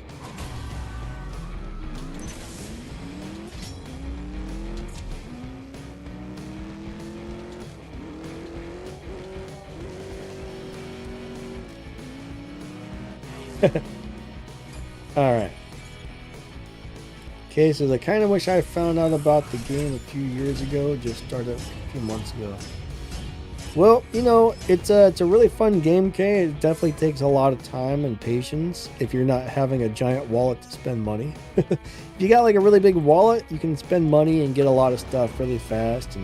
Alright. Okay, so I kind of wish I found out about the game a few years ago. Just started a few months ago. Well, you know, it's a really fun game, Kay. It definitely takes a lot of time and patience if you're not having a giant wallet to spend money. If you got like a really big wallet, you can spend money and get a lot of stuff really fast.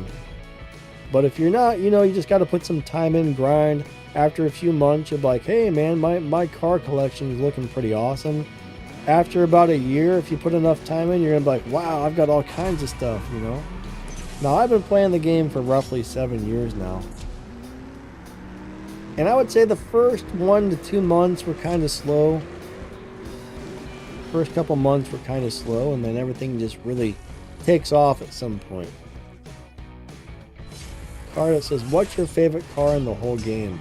But if you're not, you know, you just got to put some time in, grind. After a few months, you're like, hey man, my car collection is looking pretty awesome. After about a year, if you put enough time in, you're gonna be like, wow, I've got all kinds of stuff, you know. Now, I've been playing the game for roughly 7 years now. And I would say the first 1 to 2 months were kind of slow. First couple months were kind of slow, and then everything just really takes off at some point. Card that says, what's your favorite car in the whole game?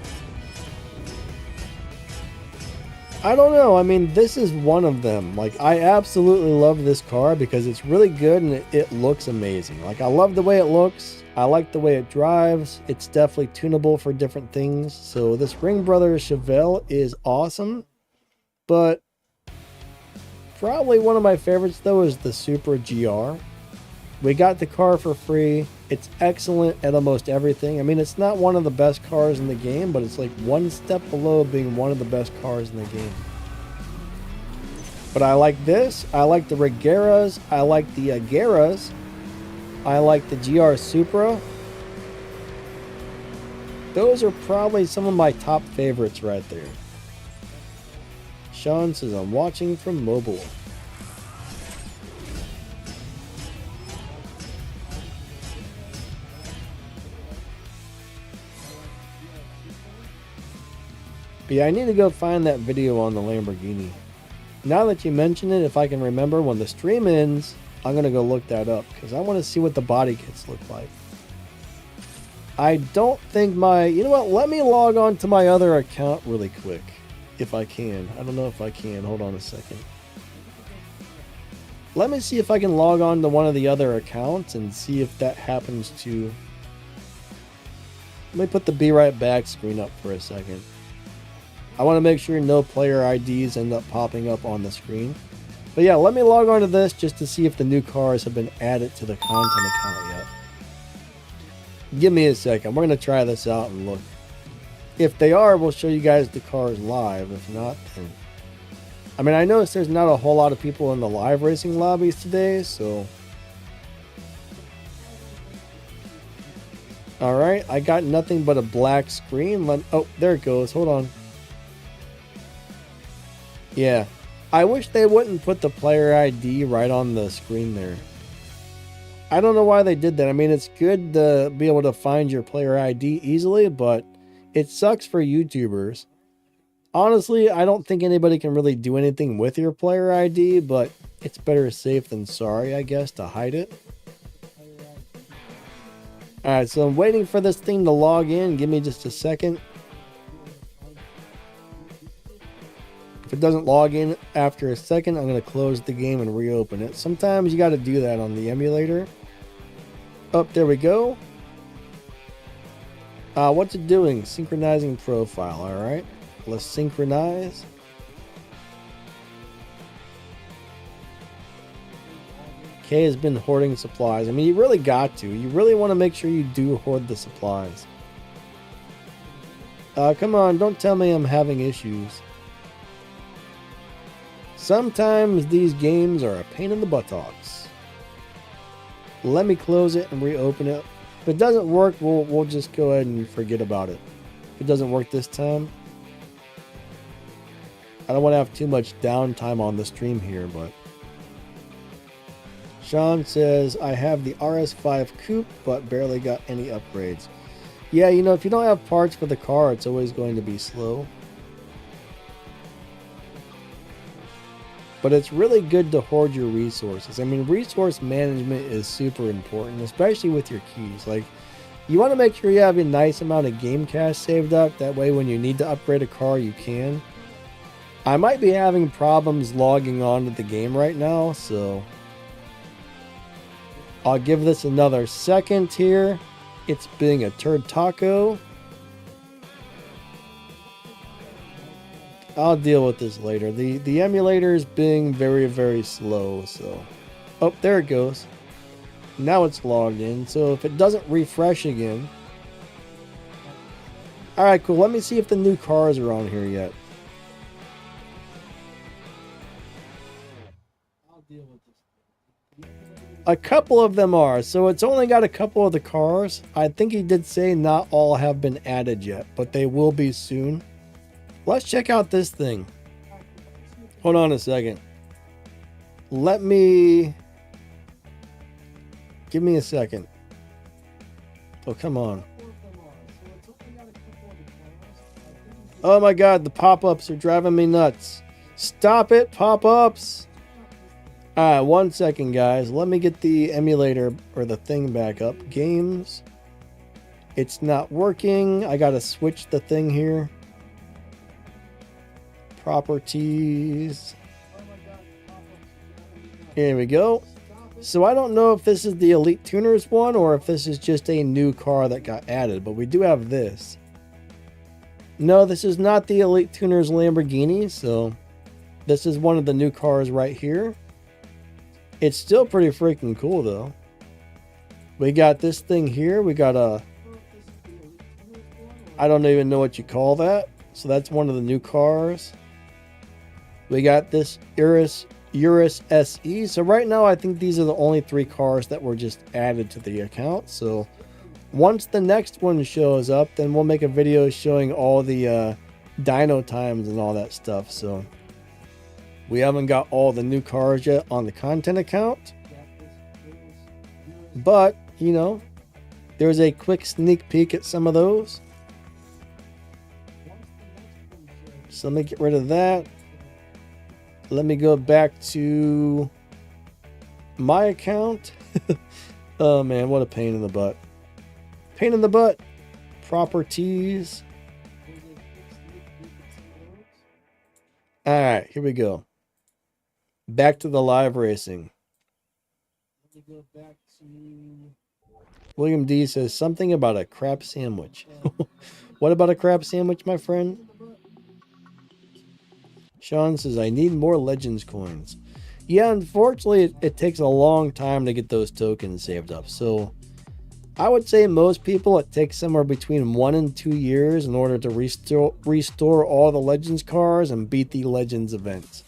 I don't know. I mean, this is one of them. Like, I absolutely love this car because it's really good and it looks amazing. Like, I love the way it looks. I like the way it drives. It's definitely tunable for different things. So this Ring Brothers Chevelle is awesome. But probably one of my favorites though is the Supra GR. We got the car for free. It's excellent at almost everything. I mean, it's not one of the best cars in the game, but it's like one step below being one of the best cars in the game. But I like this. I like the Regeras. I like the Agueras. I like the GR Supra. Those are probably some of my top favorites right there. Sean says, I'm watching from mobile. But yeah, I need to go find that video on the Lamborghini. Now that you mention it, if I can remember when the stream ends, I'm going to go look that up because I want to see what the body kits look like. I don't think my... You know what? Let me log on to my other account really quick. If I can. I don't know if I can. Hold on a second. Let me see if I can log on to one of the other accounts and see if that happens to... Let me put the Be Right Back screen up for a second. I want to make sure no player IDs end up popping up on the screen. But yeah, let me log on to this just to see if the new cars have been added to the content account yet. Give me a second. We're going to try this out and look. If they are, we'll show you guys the cars live. If not, then... I mean, I noticed there's not a whole lot of people in the live racing lobbies today, so... Alright, I got nothing but a black screen. Oh, there it goes. Hold on. Yeah. I wish they wouldn't put the player ID right on the screen there. I don't know why they did that. I mean, it's good to be able to find your player ID easily, but it sucks for YouTubers. Honestly, I don't think anybody can really do anything with your player ID, but it's better safe than sorry, I guess, to hide it. Alright, so I'm waiting for this thing to log in. Give me just a second. If it doesn't log in after a second, I'm going to close the game and reopen it. Sometimes you got to do that on the emulator. Oh, there we go. What's it doing? Synchronizing profile. Alright. Let's synchronize. Kay has been hoarding supplies. I mean, you really got to. You really want to make sure you do hoard the supplies. Come on, don't tell me I'm having issues. Sometimes these games are a pain in the buttocks. Let me close it and reopen it. If it doesn't work, we'll just go ahead and forget about it. If it doesn't work this time, I don't want to have too much downtime on the stream here, but... Sean says, I have the RS5 Coupe, but barely got any upgrades. Yeah, you know, if you don't have parts for the car, it's always going to be slow. But it's really good to hoard your resources. I mean, resource management is super important, especially with your keys. Like, you want to make sure you have a nice amount of game cash saved up. That way, when you need to upgrade a car, you can. I might be having problems logging on to the game right now, so... I'll give this another second here. It's being a turd taco. I'll deal with this later. The emulator is being very, very slow, so... Oh, there it goes. Now it's logged in, so if it doesn't refresh again... Alright, cool. Let me see if the new cars are on here yet. A couple of them are, so it's only got a couple of the cars. I think he did say not all have been added yet, but they will be soon. Let's check out this thing. Hold on a second. Give me a second. Oh, come on. Oh my god, the pop-ups are driving me nuts. Stop it, pop-ups! Alright, 1 second, guys. Let me get the emulator or the thing back up. Games. It's not working. I gotta switch the thing here. Properties. Here we go. So I don't know if this is the Elite Tuners one or if this is just a new car that got added, but we do have this. No, this is not the Elite Tuners Lamborghini, so this is one of the new cars right here. It's still pretty freaking cool though. We got this thing here. We got a... I don't even know what you call that. So that's one of the new cars. We got this Urus SE. So right now I think these are the only 3 cars that were just added to the account. So once the next one shows up, then we'll make a video showing all the dyno times and all that stuff. So we haven't got all the new cars yet on the content account. But, you know, there's a quick sneak peek at some of those. So let me get rid of that. Let me go back to my account. Oh man, what a pain in the butt. Pain in the butt. Properties. Alright, here we go. Back to the live racing. Let me go back to... William D says something about a crab sandwich. What about a crab sandwich, my friend? Sean says, I need more Legends coins. Yeah, unfortunately, it takes a long time to get those tokens saved up. So I would say most people, it takes somewhere between 1 and 2 years in order to restore all the Legends cars and beat the Legends events.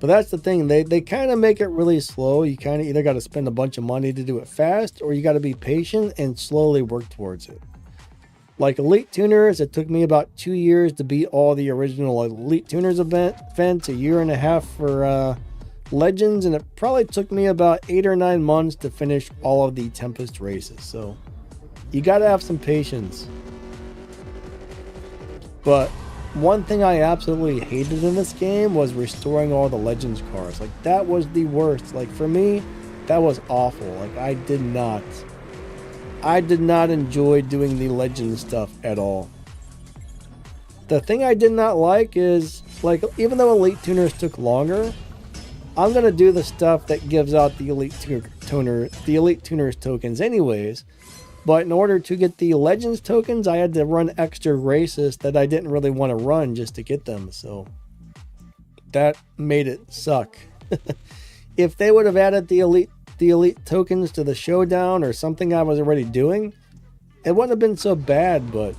But that's the thing, they kind of make it really slow. You kind of either got to spend a bunch of money to do it fast, or you got to be patient and slowly work towards it. Like Elite Tuners, it took me about 2 years to beat all the original Elite Tuners events, a year and a half for Legends, and it probably took me about 8 or 9 months to finish all of the Tempest races. So you got to have some patience. But one thing I absolutely hated in this game was restoring all the Legends cars. Like, that was the worst. Like, for me, that was awful. Like, I did not enjoy doing the Legends stuff at all. The thing I did not like is, like, even though Elite Tuners took longer, I'm gonna do the stuff that gives out the Elite Tuners tokens anyways. But in order to get the Legends tokens, I had to run extra races that I didn't really want to run just to get them. So that made it suck. If they would have added the elite tokens to the showdown or something I was already doing, it wouldn't have been so bad. But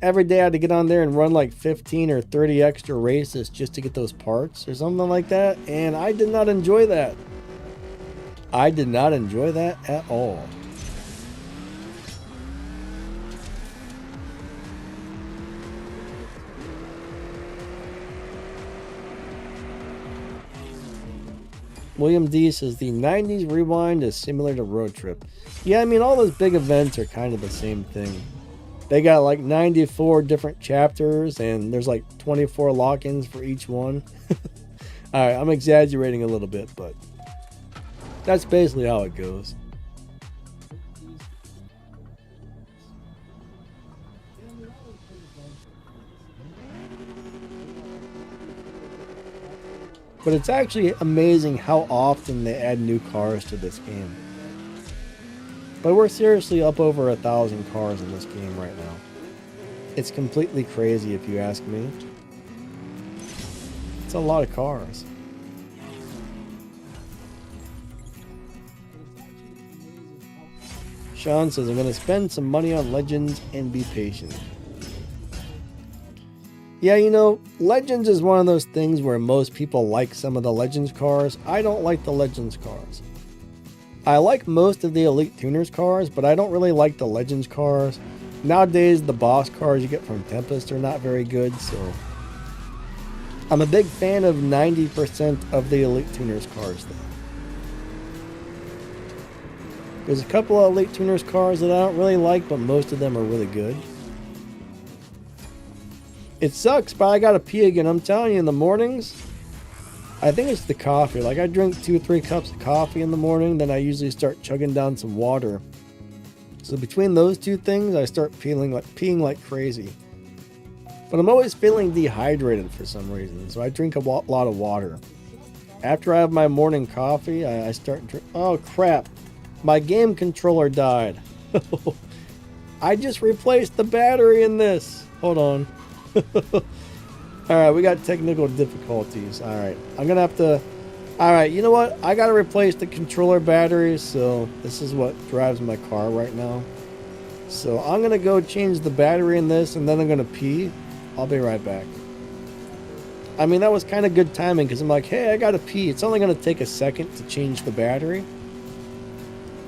every day I had to get on there and run like 15 or 30 extra races just to get those parts or something like that, and I did not enjoy that. I did not enjoy that at all. William D says the 90s rewind is similar to Road Trip. Yeah, I mean, all those big events are kind of the same thing. They got like 94 different chapters and there's like 24 lock-ins for each one. Alright, I'm exaggerating a little bit, but that's basically how it goes. But it's actually amazing how often they add new cars to this game. But we're seriously up over 1,000 cars in this game right now. It's completely crazy if you ask me. It's a lot of cars. Sean says, I'm going to spend some money on Legends and be patient. Yeah, you know, Legends is one of those things where most people like some of the Legends cars. I don't like the Legends cars. I like most of the Elite Tuners cars, but I don't really like the Legends cars. Nowadays, the boss cars you get from Tempest are not very good, so... I'm a big fan of 90% of the Elite Tuners cars, though. There's a couple of Elite Tuners cars that I don't really like, but most of them are really good. It sucks, but I gotta pee again. I'm telling you, in the mornings, I think it's the coffee. Like, I drink 2 or 3 cups of coffee in the morning, then I usually start chugging down some water. So between those two things, I start peeing like crazy. But I'm always feeling dehydrated for some reason, so I drink a lot of water. After I have my morning coffee, I start drinking. Oh, crap. My game controller died. I just replaced the battery in this. Hold on. Alright, we got technical difficulties. Alright, I'm gonna have to... Alright, you know what? I gotta replace the controller batteries, so this is what drives my car right now. So I'm gonna go change the battery in this, and then I'm gonna pee. I'll be right back. I mean, that was kind of good timing, because I'm like, hey, I gotta pee. It's only gonna take a second to change the battery.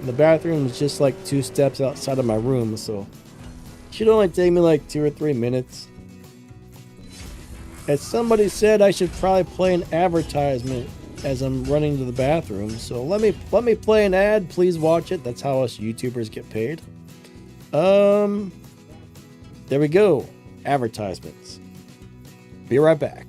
And the bathroom is just like 2 steps outside of my room, so... It should only take me like 2 or 3 minutes. As somebody said, I should probably play an advertisement as I'm running to the bathroom. So let me play an ad. Please watch it. That's how us YouTubers get paid. There we go. Advertisements. Be right back.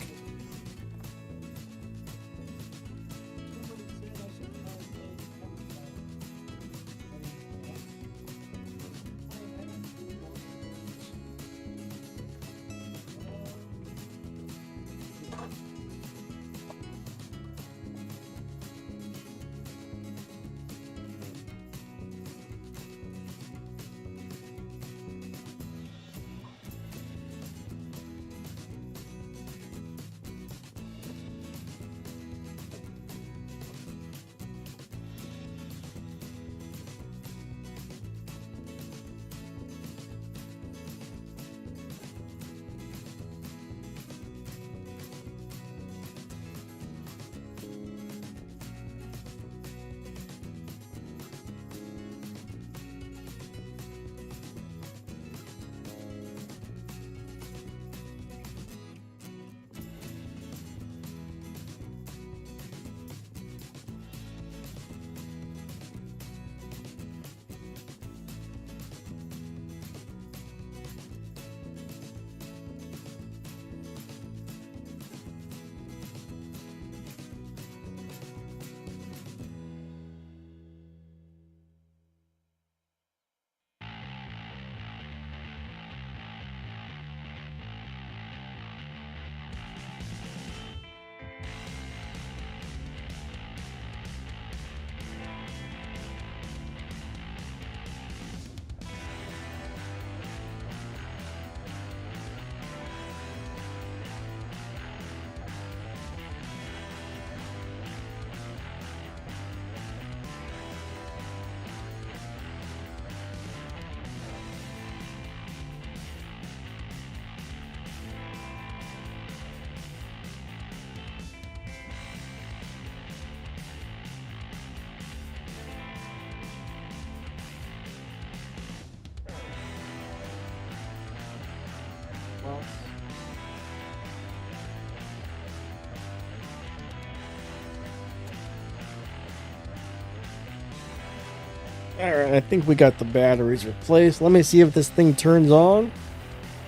Alright, I think we got the batteries replaced. Let me see if this thing turns on.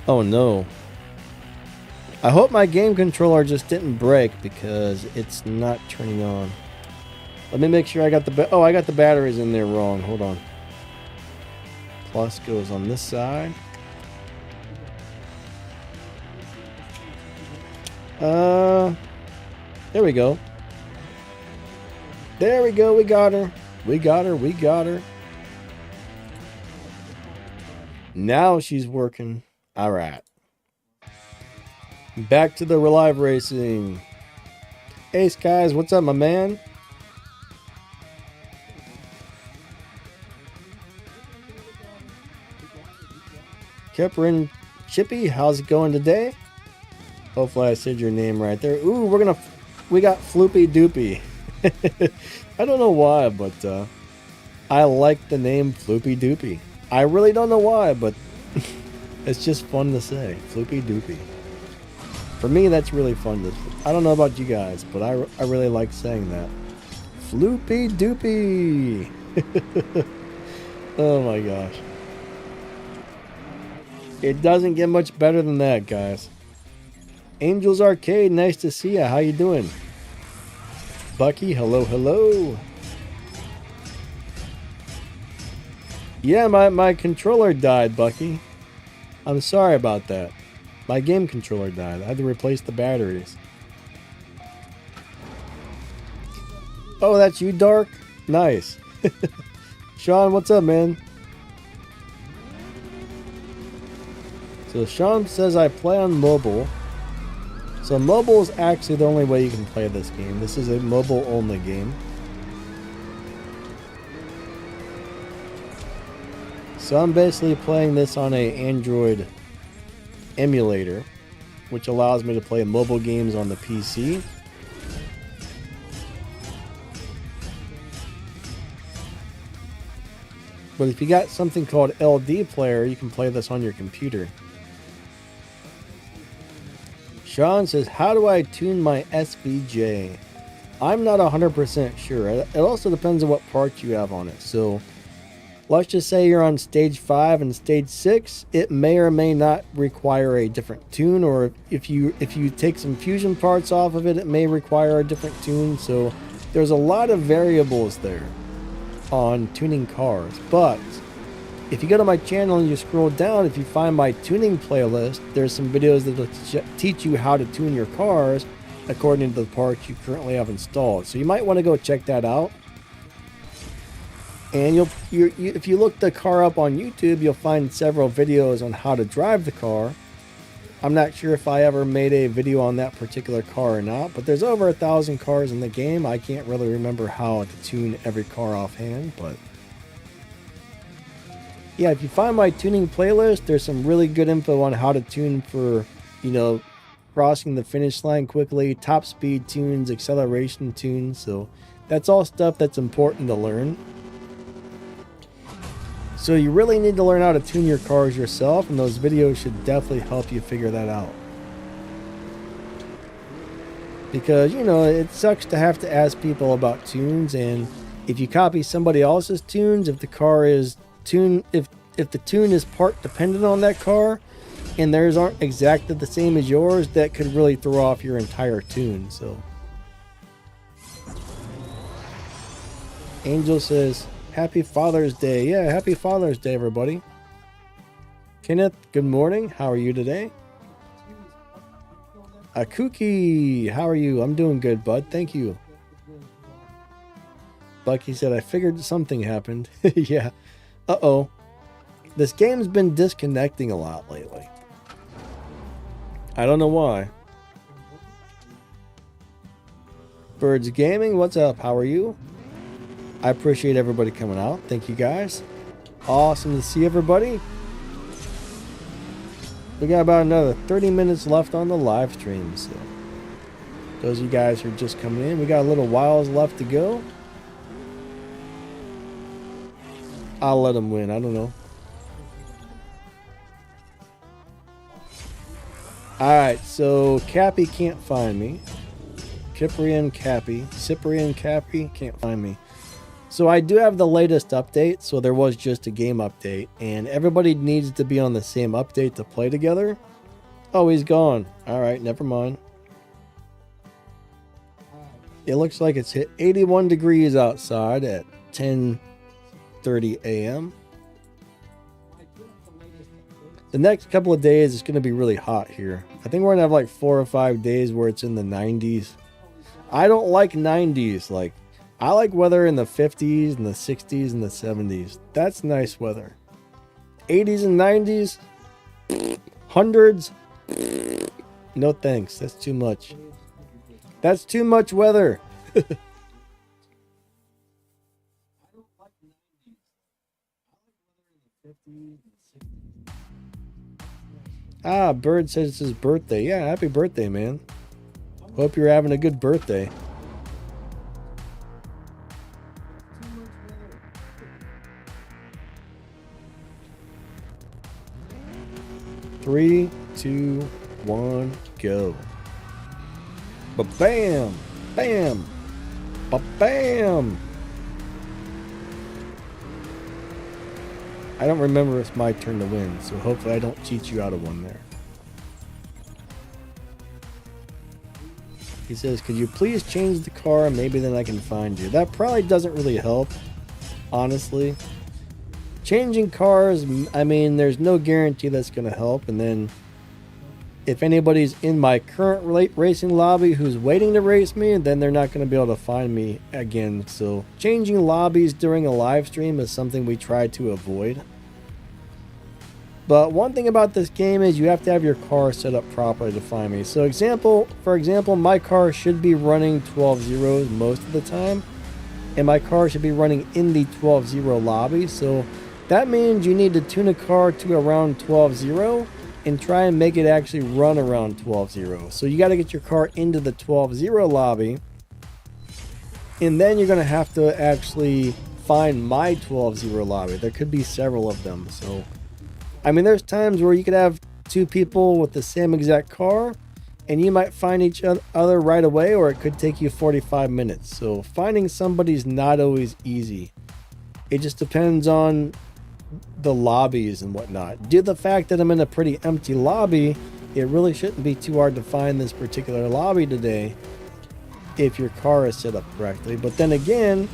Oh no. I hope my game controller just didn't break because it's not turning on. Let me make sure I got the... I got the batteries in there wrong. Hold on. Plus goes on this side. There we go. There we go. We got her. We got her. We got her. Now she's working. All right. Back to the live racing. Hey, Skies, what's up, my man? Kipperin Chippy, how's it going today? Hopefully I said your name right there. Ooh, we got Floopy Doopy. I don't know why, but I like the name Floopy Doopy. I really don't know why, but it's just fun to say. Floopy Doopy. For me, that's really fun. I don't know about you guys, but I really like saying that. Floopy Doopy. Oh my gosh. It doesn't get much better than that, guys. Angels Arcade, nice to see ya. How you doing? Bucky, hello, hello. Yeah, my controller died, Bucky. I'm sorry about that. My game controller died. I had to replace the batteries. Oh, that's you, Dark? Nice. Sean, what's up, man? So Sean says I play on mobile. So mobile is actually the only way you can play this game. This is a mobile-only game. So I'm basically playing this on a Android emulator, which allows me to play mobile games on the PC. But if you got something called LD Player, you can play this on your computer. Sean says, how do I tune my SVJ? I'm not 100% sure. It also depends on what parts you have on it. So let's just say you're on stage 5 and stage 6. It may or may not require a different tune, or if you take some fusion parts off of it, it may require a different tune. So there's a lot of variables there on tuning cars. But if you go to my channel and you scroll down, if you find my tuning playlist, there's some videos that will teach you how to tune your cars according to the parts you currently have installed. So you might want to go check that out. And if you look the car up on YouTube, you'll find several videos on how to drive the car. I'm not sure if I ever made a video on that particular car or not, but there's over 1,000 cars in the game. I can't really remember how to tune every car offhand, but yeah, if you find my tuning playlist, there's some really good info on how to tune for, crossing the finish line quickly, top speed tunes, acceleration tunes. So that's all stuff that's important to learn. So you really need to learn how to tune your cars yourself, and those videos should definitely help you figure that out. Because, it sucks to have to ask people about tunes, and if you copy somebody else's tunes, if the car is tuned, if the tune is part dependent on that car, and theirs aren't exactly the same as yours, that could really throw off your entire tune. So Angel says, Happy Father's Day. Yeah, happy Father's Day, everybody. Kenneth, good morning. How are you today? Akuki, how are you? I'm doing good, bud. Thank you. Bucky said, I figured something happened. Yeah. Uh-oh. This game's been disconnecting a lot lately. I don't know why. Birds Gaming, what's up? How are you? I appreciate everybody coming out. Thank you, guys. Awesome to see everybody. We got about another 30 minutes left on the live stream. So those of you guys who are just coming in, we got a little whiles left to go. I'll let them win. I don't know. Alright, so Cappy can't find me. Cyprian Cappy can't find me. So I do have the latest update, so there was just a game update, and everybody needs to be on the same update to play together. Oh, he's gone. Alright, never mind. It looks like it's hit 81 degrees outside at 10:30 a.m. The next couple of days, it's going to be really hot here. I think we're going to have like 4 or 5 days where it's in the 90s. I don't like 90s. I like weather in the 50s and the 60s and the 70s. That's nice weather. 80s and 90s, hundreds, no thanks. That's too much. That's too much weather. Ah, Bird says it's his birthday. Yeah, happy birthday, man. Hope you're having a good birthday. Three, two, one, go. Ba-bam! Bam! Ba-bam! I don't remember if it's my turn to win, so hopefully I don't cheat you out of one there. He says, could you please change the car? Maybe then I can find you. That probably doesn't really help, honestly. Changing cars, I mean, there's no guarantee that's going to help. And then if anybody's in my current racing lobby who's waiting to race me, then they're not going to be able to find me again. So changing lobbies during a live stream is something we try to avoid. But one thing about this game is you have to have your car set up properly to find me. So for example, my car should be running 12 zeros most of the time. And my car should be running in the 12-0 lobby. So that means you need to tune a car to around 12-0 and try and make it actually run around 12-0. So you got to get your car into the 12-0 lobby. And then you're going to have to actually find my 12-0 lobby. There could be several of them. So, I mean, there's times where you could have two people with the same exact car and you might find each other right away, or it could take you 45 minutes. So finding somebody's not always easy. It just depends on the lobbies and whatnot. Due to the fact that I'm in a pretty empty lobby, it really shouldn't be too hard to find this particular lobby today if your car is set up correctly. But then again,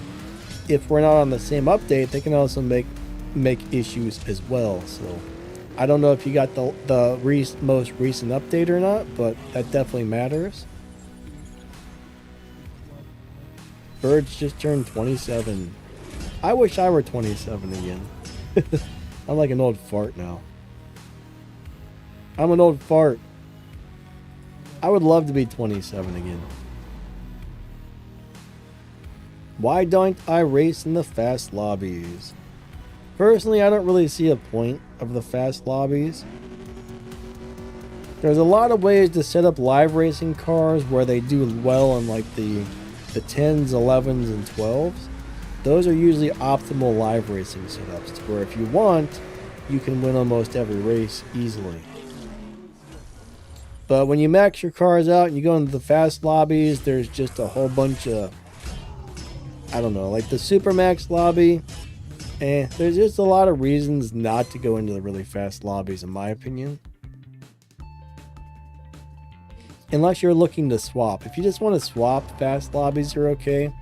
if we're not on the same update, they can also make issues as well. So I don't know if you got the most recent update or not, but that definitely matters. Birds just turned 27. I wish I were 27 again. I'm like an old fart now. I'm an old fart. I would love to be 27 again. Why don't I race in the fast lobbies? Personally, I don't really see a point of the fast lobbies. There's a lot of ways to set up live racing cars where they do well in like the 10s, 11s, and 12s. Those are usually optimal live racing setups, where if you want, you can win almost every race easily. But when you max your cars out and you go into the fast lobbies, there's just a whole bunch of, I don't know, like the Supermax lobby. There's just a lot of reasons not to go into the really fast lobbies, in my opinion. Unless you're looking to swap. If you just want to swap, fast lobbies are okay.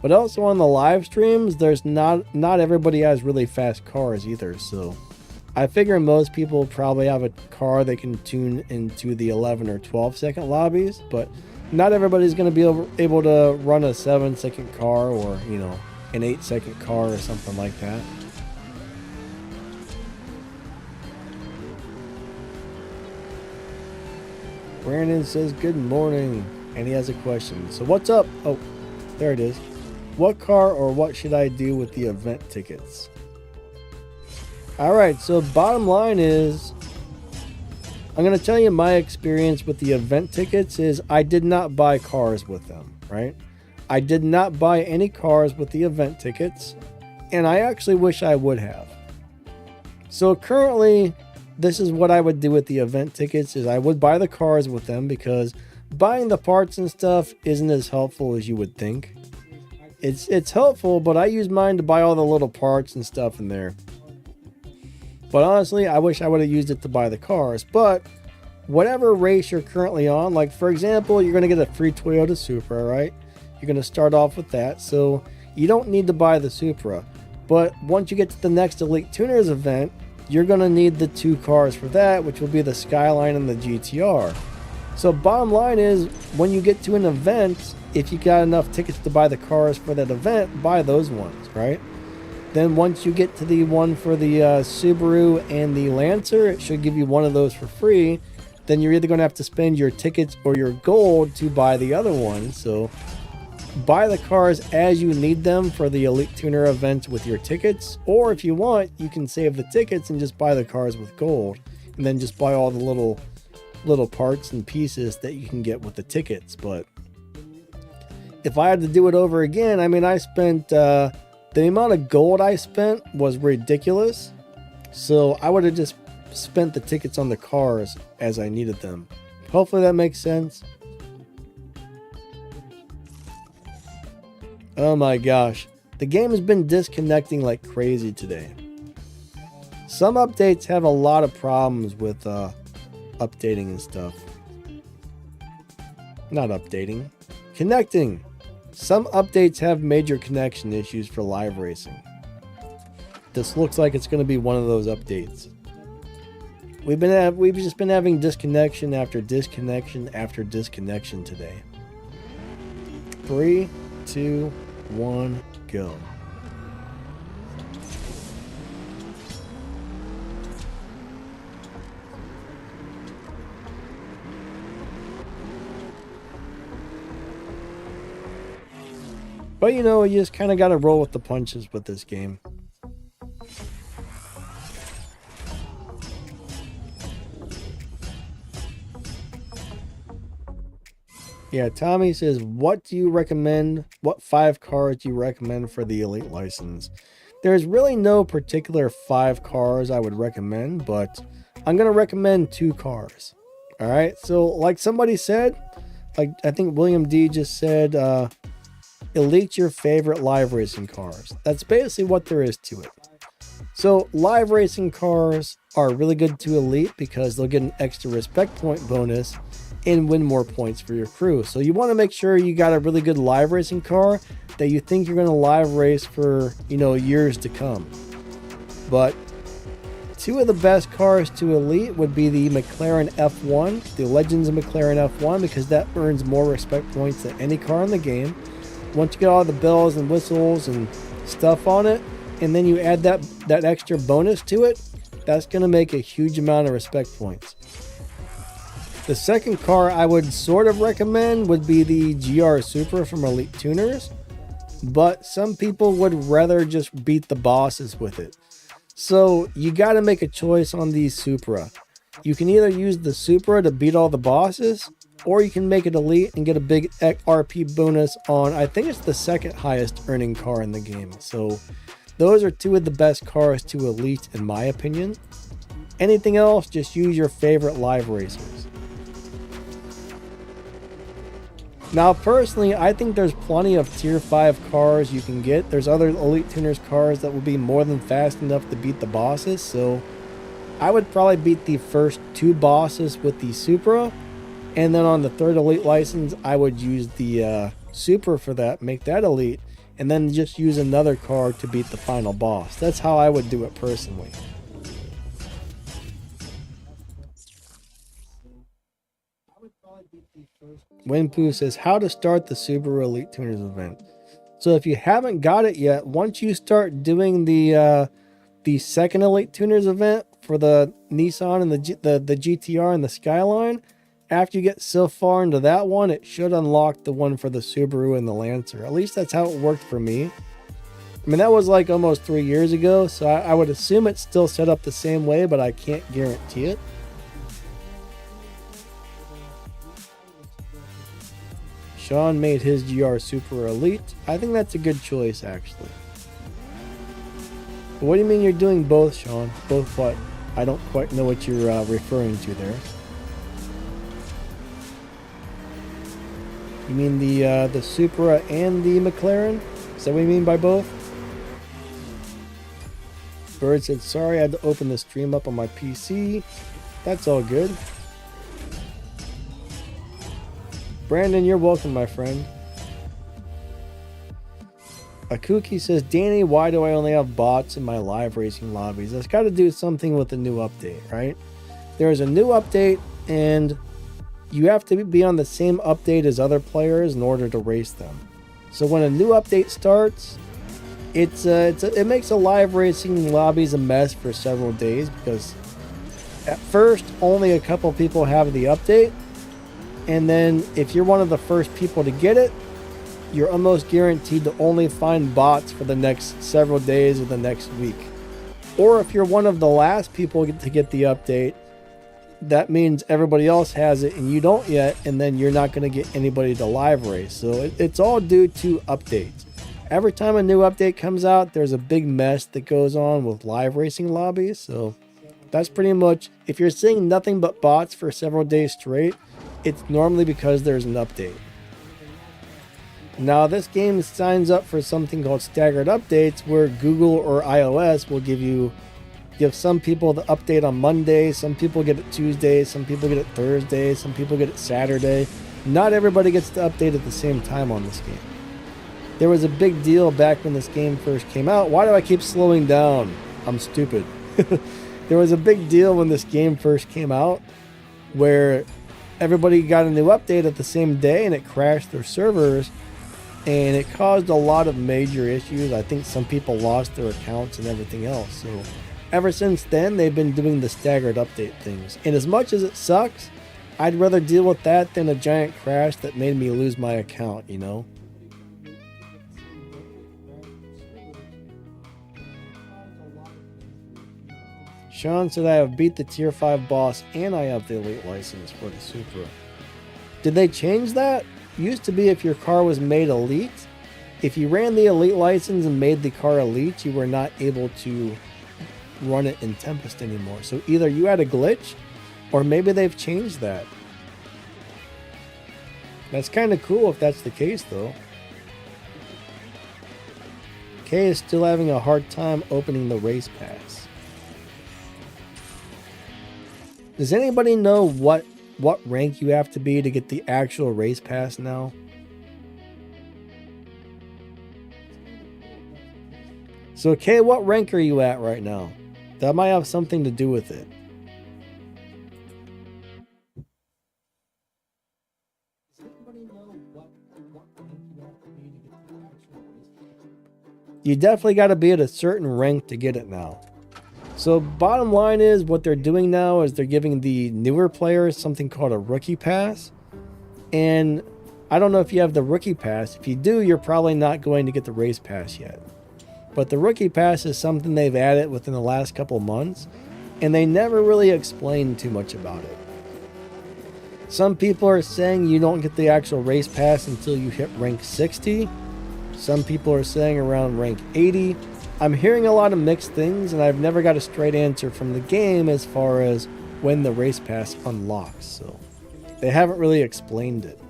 But also on the live streams, there's not everybody has really fast cars either. So I figure most people probably have a car they can tune into the 11 or 12 second lobbies, but not everybody's going to be able to run a 7-second car, or, you know, an 8-second car or something like that. Brandon says good morning, and he has a question. So what's up? Oh, there it is. What car or what should I do with the event tickets? Alright, so bottom line is, I'm going to tell you my experience with the event tickets is I did not buy cars with them, right? I did not buy any cars with the event tickets, and I actually wish I would have. So currently, this is what I would do with the event tickets, is I would buy the cars with them, because buying the parts and stuff isn't as helpful as you would think. It's helpful, but I use mine to buy all the little parts and stuff in there. But honestly, I wish I would have used it to buy the cars. But whatever race you're currently on, like for example, you're going to get a free Toyota Supra, right? You're going to start off with that, so you don't need to buy the Supra. But once you get to the next Elite Tuners event, you're going to need the two cars for that, which will be the Skyline and the GTR. So bottom line is, when you get to an event, if you got enough tickets to buy the cars for that event, buy those ones, right? Then once you get to the one for the Subaru and the Lancer, it should give you one of those for free. Then you're either going to have to spend your tickets or your gold to buy the other one. So buy the cars as you need them for the Elite Tuner event with your tickets. Or if you want, you can save the tickets and just buy the cars with gold. and then just buy all the little parts and pieces that you can get with the tickets. But if I had to do it over again, I mean, I spent the amount of gold I spent was ridiculous. So I would have just spent the tickets on the cars as I needed them. Hopefully that makes sense. Oh my gosh, the game has been disconnecting like crazy today. Some updates have a lot of problems with updating and stuff. Not updating, connecting. Some updates have major connection issues for live racing. This looks like it's going to be one of those updates. We've just been having disconnection after disconnection after disconnection today. 3, 2, 1, go. But you know, you just kind of got to roll with the punches with this game. Yeah, Tommy says, what do you recommend? What 5 cars do you recommend for the Elite license? There's really no particular 5 cars I would recommend, but I'm going to recommend 2 cars. All right. So like somebody said, like I think William D just said, elite your favorite live racing cars. That's basically what there is to it. So live racing cars are really good to elite because they'll get an extra respect point bonus and win more points for your crew. So you want to make sure you got a really good live racing car that you think you're going to live race for, you know, years to come. But 2 of the best cars to elite would be the McLaren F1, the Legends of McLaren F1, because that earns more respect points than any car in the game. Once you get all the bells and whistles and stuff on it, and then you add that extra bonus to it, that's going to make a huge amount of respect points. The second car I would sort of recommend would be the GR Supra from Elite Tuners, but some people would rather just beat the bosses with it. So you got to make a choice on the Supra. You can either use the Supra to beat all the bosses, or you can make it elite and get a big RP bonus on, I think it's the second highest earning car in the game. So those are 2 of the best cars to elite in my opinion. Anything else, just use your favorite live racers. Now personally, I think there's plenty of tier 5 cars you can get. There's other Elite Tuners cars that will be more than fast enough to beat the bosses. So I would probably beat the first 2 bosses with the Supra. And then on the 3rd Elite license, I would use the Supra for that, make that Elite. And then just use another car to beat the final boss. That's how I would do it personally. Winpoo says, how to start the Subaru Elite Tuners event. So if you haven't got it yet, once you start doing the second Elite Tuners event for the Nissan and the GTR and the Skyline, after you get so far into that one, it should unlock the one for the Subaru and the Lancer. At least that's how it worked for me. I mean, that was like almost 3 years ago, so I would assume it's still set up the same way, but I can't guarantee it. Sean made his GR Super Elite. I think that's a good choice, actually. But what do you mean you're doing both, Sean? Both what? I don't quite know what you're referring to there. You mean the Supra and the McLaren? Is that what you mean by both? Bird said, sorry, I had to open the stream up on my PC. That's all good. Brandon, you're welcome, my friend. Akuki says, Danny, why do I only have bots in my live racing lobbies? That's got to do something with the new update, right? There's a new update, and you have to be on the same update as other players in order to race them. So when a new update starts, it makes a live racing lobbies a mess for several days, because at first only a couple people have the update, and then if you're one of the first people to get it, you're almost guaranteed to only find bots for the next several days or the next week. Or if you're one of the last people to get the update, that means everybody else has it and you don't yet, and then you're not going to get anybody to live race. So it's all due to updates. Every time a new update comes out, there's a big mess that goes on with live racing lobbies. So that's pretty much, if you're seeing nothing but bots for several days straight, it's normally because there's an update. Now this game signs up for something called staggered updates, where Google or iOS will give some people the update on Monday, some people get it Tuesday, some people get it Thursday, some people get it Saturday. Not everybody gets the update at the same time on this game. There was a big deal back when this game first came out. Why do I keep slowing down? I'm stupid. There was a big deal when this game first came out where everybody got a new update at the same day and it crashed their servers, and it caused a lot of major issues. I think some people lost their accounts and everything else. So ever since then, they've been doing the staggered update things. And as much as it sucks, I'd rather deal with that than a giant crash that made me lose my account, you know? Sean said I have beat the tier 5 boss and I have the elite license for the Supra. Did they change that? Used to be if your car was made elite, if you ran the elite license and made the car elite, you were not able to run it in Tempest anymore. So either you had a glitch or maybe they've changed that. That's kind of cool if that's the case though. Kay is still having a hard time opening the race pass. Does anybody know what rank you have to be to get the actual race pass now? So, okay, what rank are you at right now? That might have something to do with it. You definitely got to be at a certain rank to get it now. So bottom line is, what they're doing now is they're giving the newer players something called a rookie pass. And I don't know if you have the rookie pass. If you do, you're probably not going to get the race pass yet. But the rookie pass is something they've added within the last couple months, and they never really explained too much about it. Some people are saying you don't get the actual race pass until you hit rank 60. Some people are saying around rank 80. I'm hearing a lot of mixed things, and I've never got a straight answer from the game as far as when the race pass unlocks, so they haven't really explained it.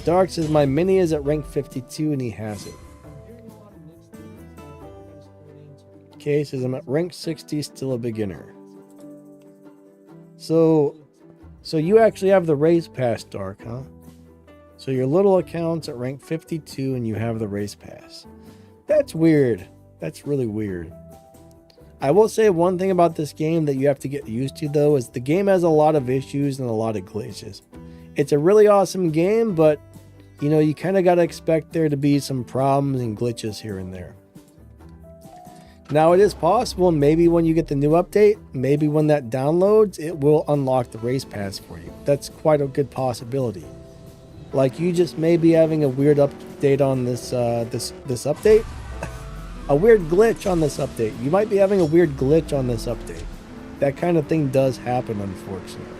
Dark says my mini is at rank 52 and he has it. Kay says I'm at rank 60, still a beginner. So you actually have the race pass, Dark, huh? So your little account's at rank 52 and you have the race pass. That's weird. That's really weird. I will say one thing about this game that you have to get used to though is the game has a lot of issues and a lot of glitches. It's a really awesome game, but you know, you kind of got to expect there to be some problems and glitches here and there. Now it is possible, maybe when you get the new update, maybe when that downloads, it will unlock the race pass for you. That's quite a good possibility. Like you just may be having a weird update on this update. A weird glitch on this update. You might be having a weird glitch on this update. That kind of thing does happen, unfortunately.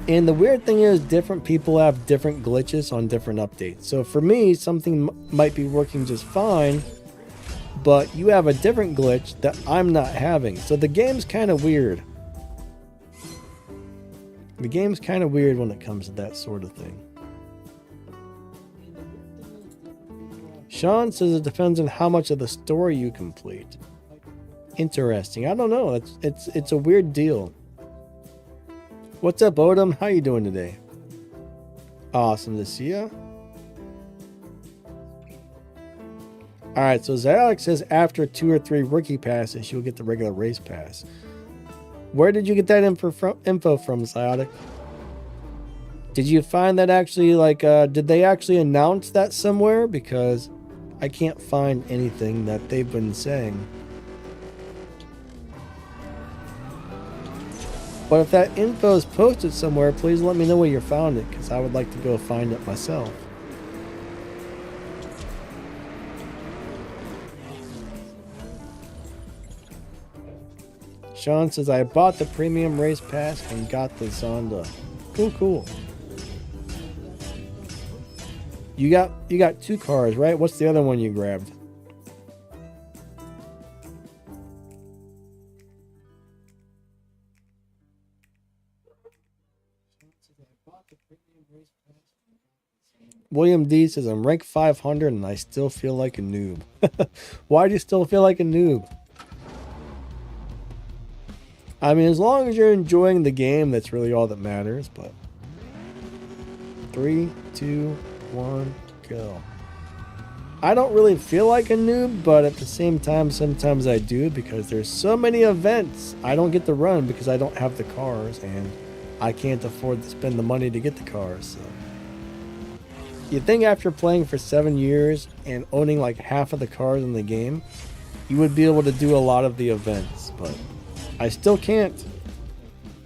And the weird thing is, different people have different glitches on different updates. So for me, something might be working just fine, but you have a different glitch that I'm not having. So the game's kind of weird. The game's kind of weird when it comes to that sort of thing. Sean says it depends on how much of the story you complete. Interesting. I don't know. It's a weird deal. What's up, Odom? How you doing today? Awesome to see ya. Alright, so Zyolic says after 2 or 3 rookie passes, you'll get the regular race pass. Where did you get that info from, Zyolic? Did you find that actually, like, did they actually announce that somewhere? Because I can't find anything that they've been saying. But if that info is posted somewhere, please let me know where you found it, because I would like to go find it myself. Sean says, I bought the premium race pass and got the Zonda. Cool, cool. You got 2 cars, right? What's the other one you grabbed? William D says, I'm rank 500 and I still feel like a noob. Why do you still feel like a noob? I mean, as long as you're enjoying the game, that's really all that matters, but 3, 2, 1, go. I don't really feel like a noob, but at the same time, sometimes I do, because there's so many events I don't get to run because I don't have the cars, and I can't afford to spend the money to get the cars. So. You'd think after playing for 7 years and owning like half of the cars in the game, you would be able to do a lot of the events, but I still can't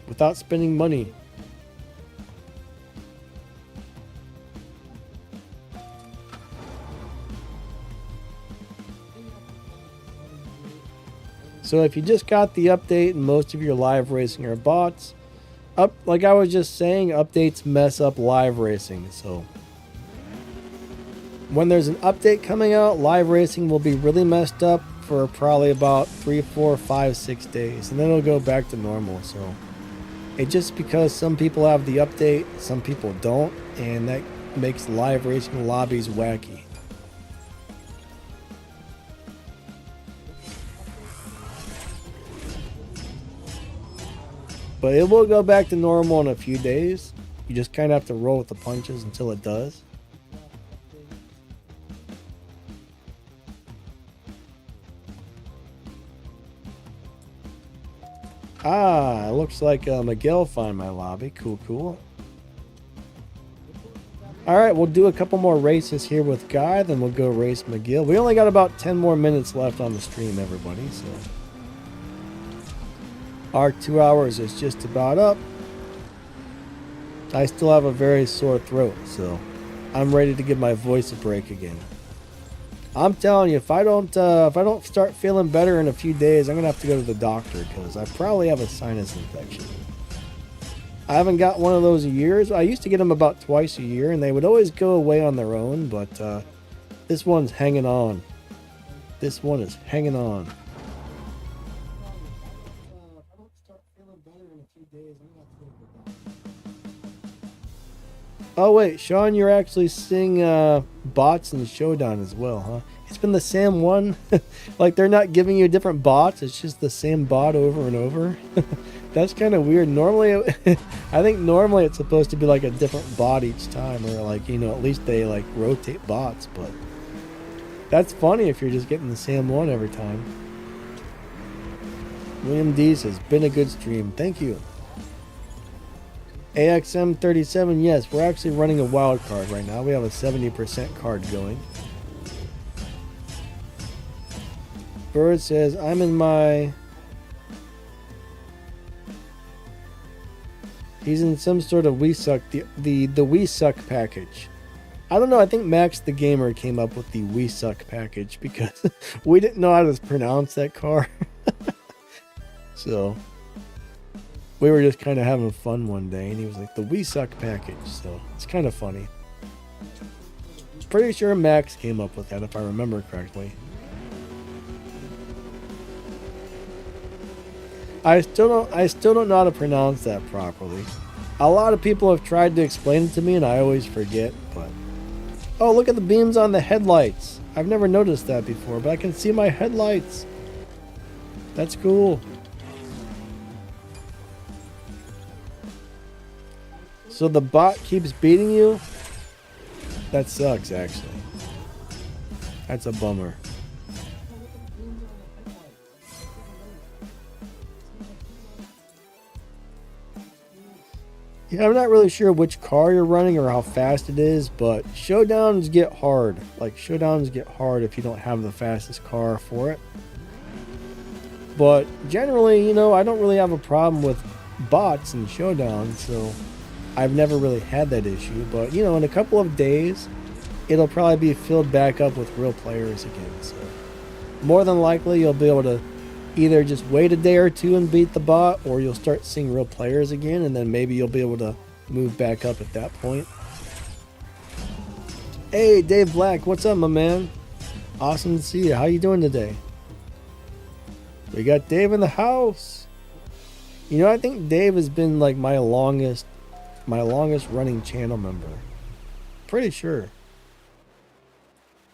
without spending money. So if you just got the update and most of your live racing are bots, like I was just saying, updates mess up live racing. So when there's an update coming out, live racing will be really messed up for probably about 3, 4, 5, 6 days, and then it'll go back to normal. So it's just because some people have the update, some people don't, and that makes live racing lobbies wacky. But it will go back to normal in a few days. You just kind of have to roll with the punches until it does. Ah, it looks like Miguel found my lobby. Cool, cool. Alright, we'll do a couple more races here with Guy, then we'll go race McGill. We only got about 10 more minutes left on the stream, everybody, so our 2 hours is just about up. I still have a very sore throat, so I'm ready to give my voice a break again. I'm telling you, if I don't start feeling better in a few days, I'm gonna have to go to the doctor because I probably have a sinus infection. I haven't got one of those in years. I used to get them about twice a year, and they would always go away on their own. But this one's hanging on. This one is hanging on. Oh wait, Sean, you're actually seeing bots in Showdown as well, huh? It's been the same one. Like they're not giving you different bots, it's just the same bot over and over. That's kind of weird. Normally, I think normally it's supposed to be like a different bot each time, or like, you know, at least they like rotate bots, but that's funny if you're just getting the same one every time. William D says, been a good stream. Thank you. AXM37, yes, we're actually running a wild card right now. We have a 70% card going. Bird says, I'm in my... He's in some sort of We Suck, the We Suck package. I don't know, I think Max the Gamer came up with the We Suck package because we didn't know how to pronounce that car. So we were just kind of having fun one day, and he was like, the We Suck package. So it's kind of funny. Pretty sure Max came up with that, if I remember correctly. I still don't know how to pronounce that properly. A lot of people have tried to explain it to me, and I always forget. But oh, look at the beams on the headlights. I've never noticed that before, but I can see my headlights. That's cool. So the bot keeps beating you? That sucks, actually. That's a bummer. Yeah, I'm not really sure which car you're running or how fast it is, but showdowns get hard. Like, showdowns get hard if you don't have the fastest car for it. But generally, you know, I don't really have a problem with bots in Showdown, so I've never really had that issue. But you know, in a couple of days, it'll probably be filled back up with real players again. So more than likely, you'll be able to either just wait a day or two and beat the bot, or you'll start seeing real players again, and then maybe you'll be able to move back up at that point. Hey, Dave Black, what's up, my man? Awesome to see you. How you doing today? We got Dave in the house. You know, I think Dave has been like my longest running channel member. Pretty sure.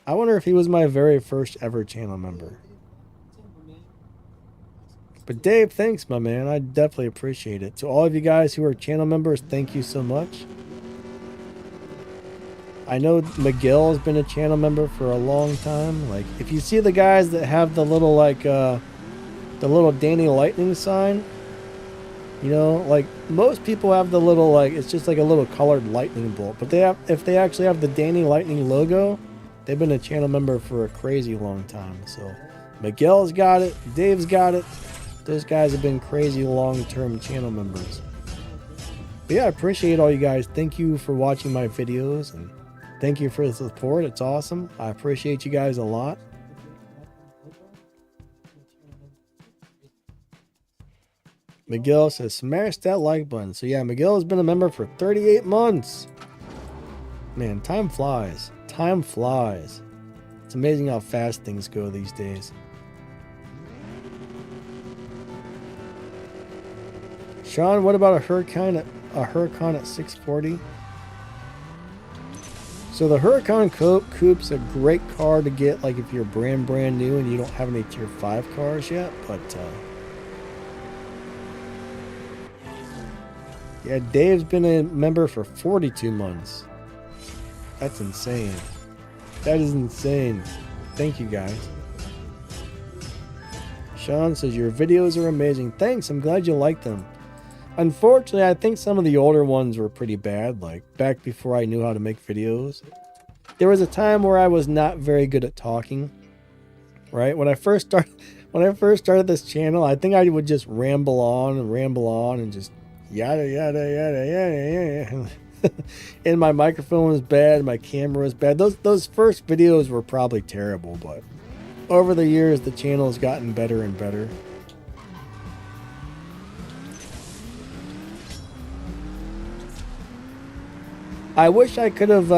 I wonder if he was my very first ever channel member. But Dave, thanks, my man. I definitely appreciate it. To all of you guys who are channel members, thank you so much. I know Miguel has been a channel member for a long time. Like, if you see the guys that have the little, like, the little Danny Lightning sign, you know, like, most people have the little, like, it's just like a little colored lightning bolt. But if they actually have the Danny Lightning logo, they've been a channel member for a crazy long time. So, Miguel's got it. Dave's got it. Those guys have been crazy long-term channel members. But yeah, I appreciate all you guys. Thank you for watching my videos, and thank you for the support. It's awesome. I appreciate you guys a lot. Miguel says, smash that like button. So yeah, Miguel has been a member for 38 months. Man, time flies. Time flies. It's amazing how fast things go these days. Sean, what about a Huracan at 640? So the Huracan Coupe's a great car to get, like, if you're brand new and you don't have any tier 5 cars yet, but yeah, Dave's been a member for 42 months. That's insane. That is insane. Thank you, guys. Sean says, your videos are amazing. Thanks, I'm glad you like them. Unfortunately, I think some of the older ones were pretty bad, like back before I knew how to make videos. There was a time where I was not very good at talking, right? When I first started this channel, I think I would just ramble on and just yada yada yada yada yada. And my microphone was bad, my camera was bad. Those first videos were probably terrible, but over the years the channel has gotten better and better. I wish I could have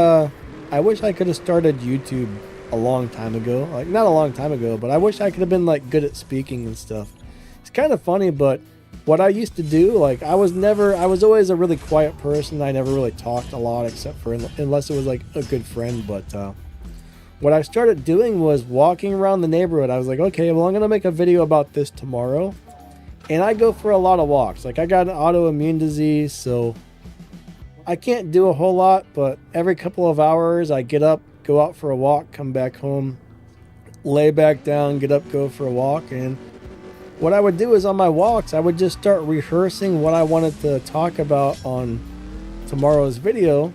started YouTube a long time ago. Like, not a long time ago, but I wish I could have been, like, good at speaking and stuff. It's kind of funny, but what I used to do, like, I was always a really quiet person. I never really talked a lot, except for unless it was like a good friend. But what I started doing was walking around the neighborhood. I was like, okay, well, I'm gonna make a video about this tomorrow, and I go for a lot of walks. Like, I got an autoimmune disease, so I can't do a whole lot, but every couple of hours I get up, go out for a walk, come back home, lay back down, get up, go for a walk. And what I would do is on my walks, I would just start rehearsing what I wanted to talk about on tomorrow's video.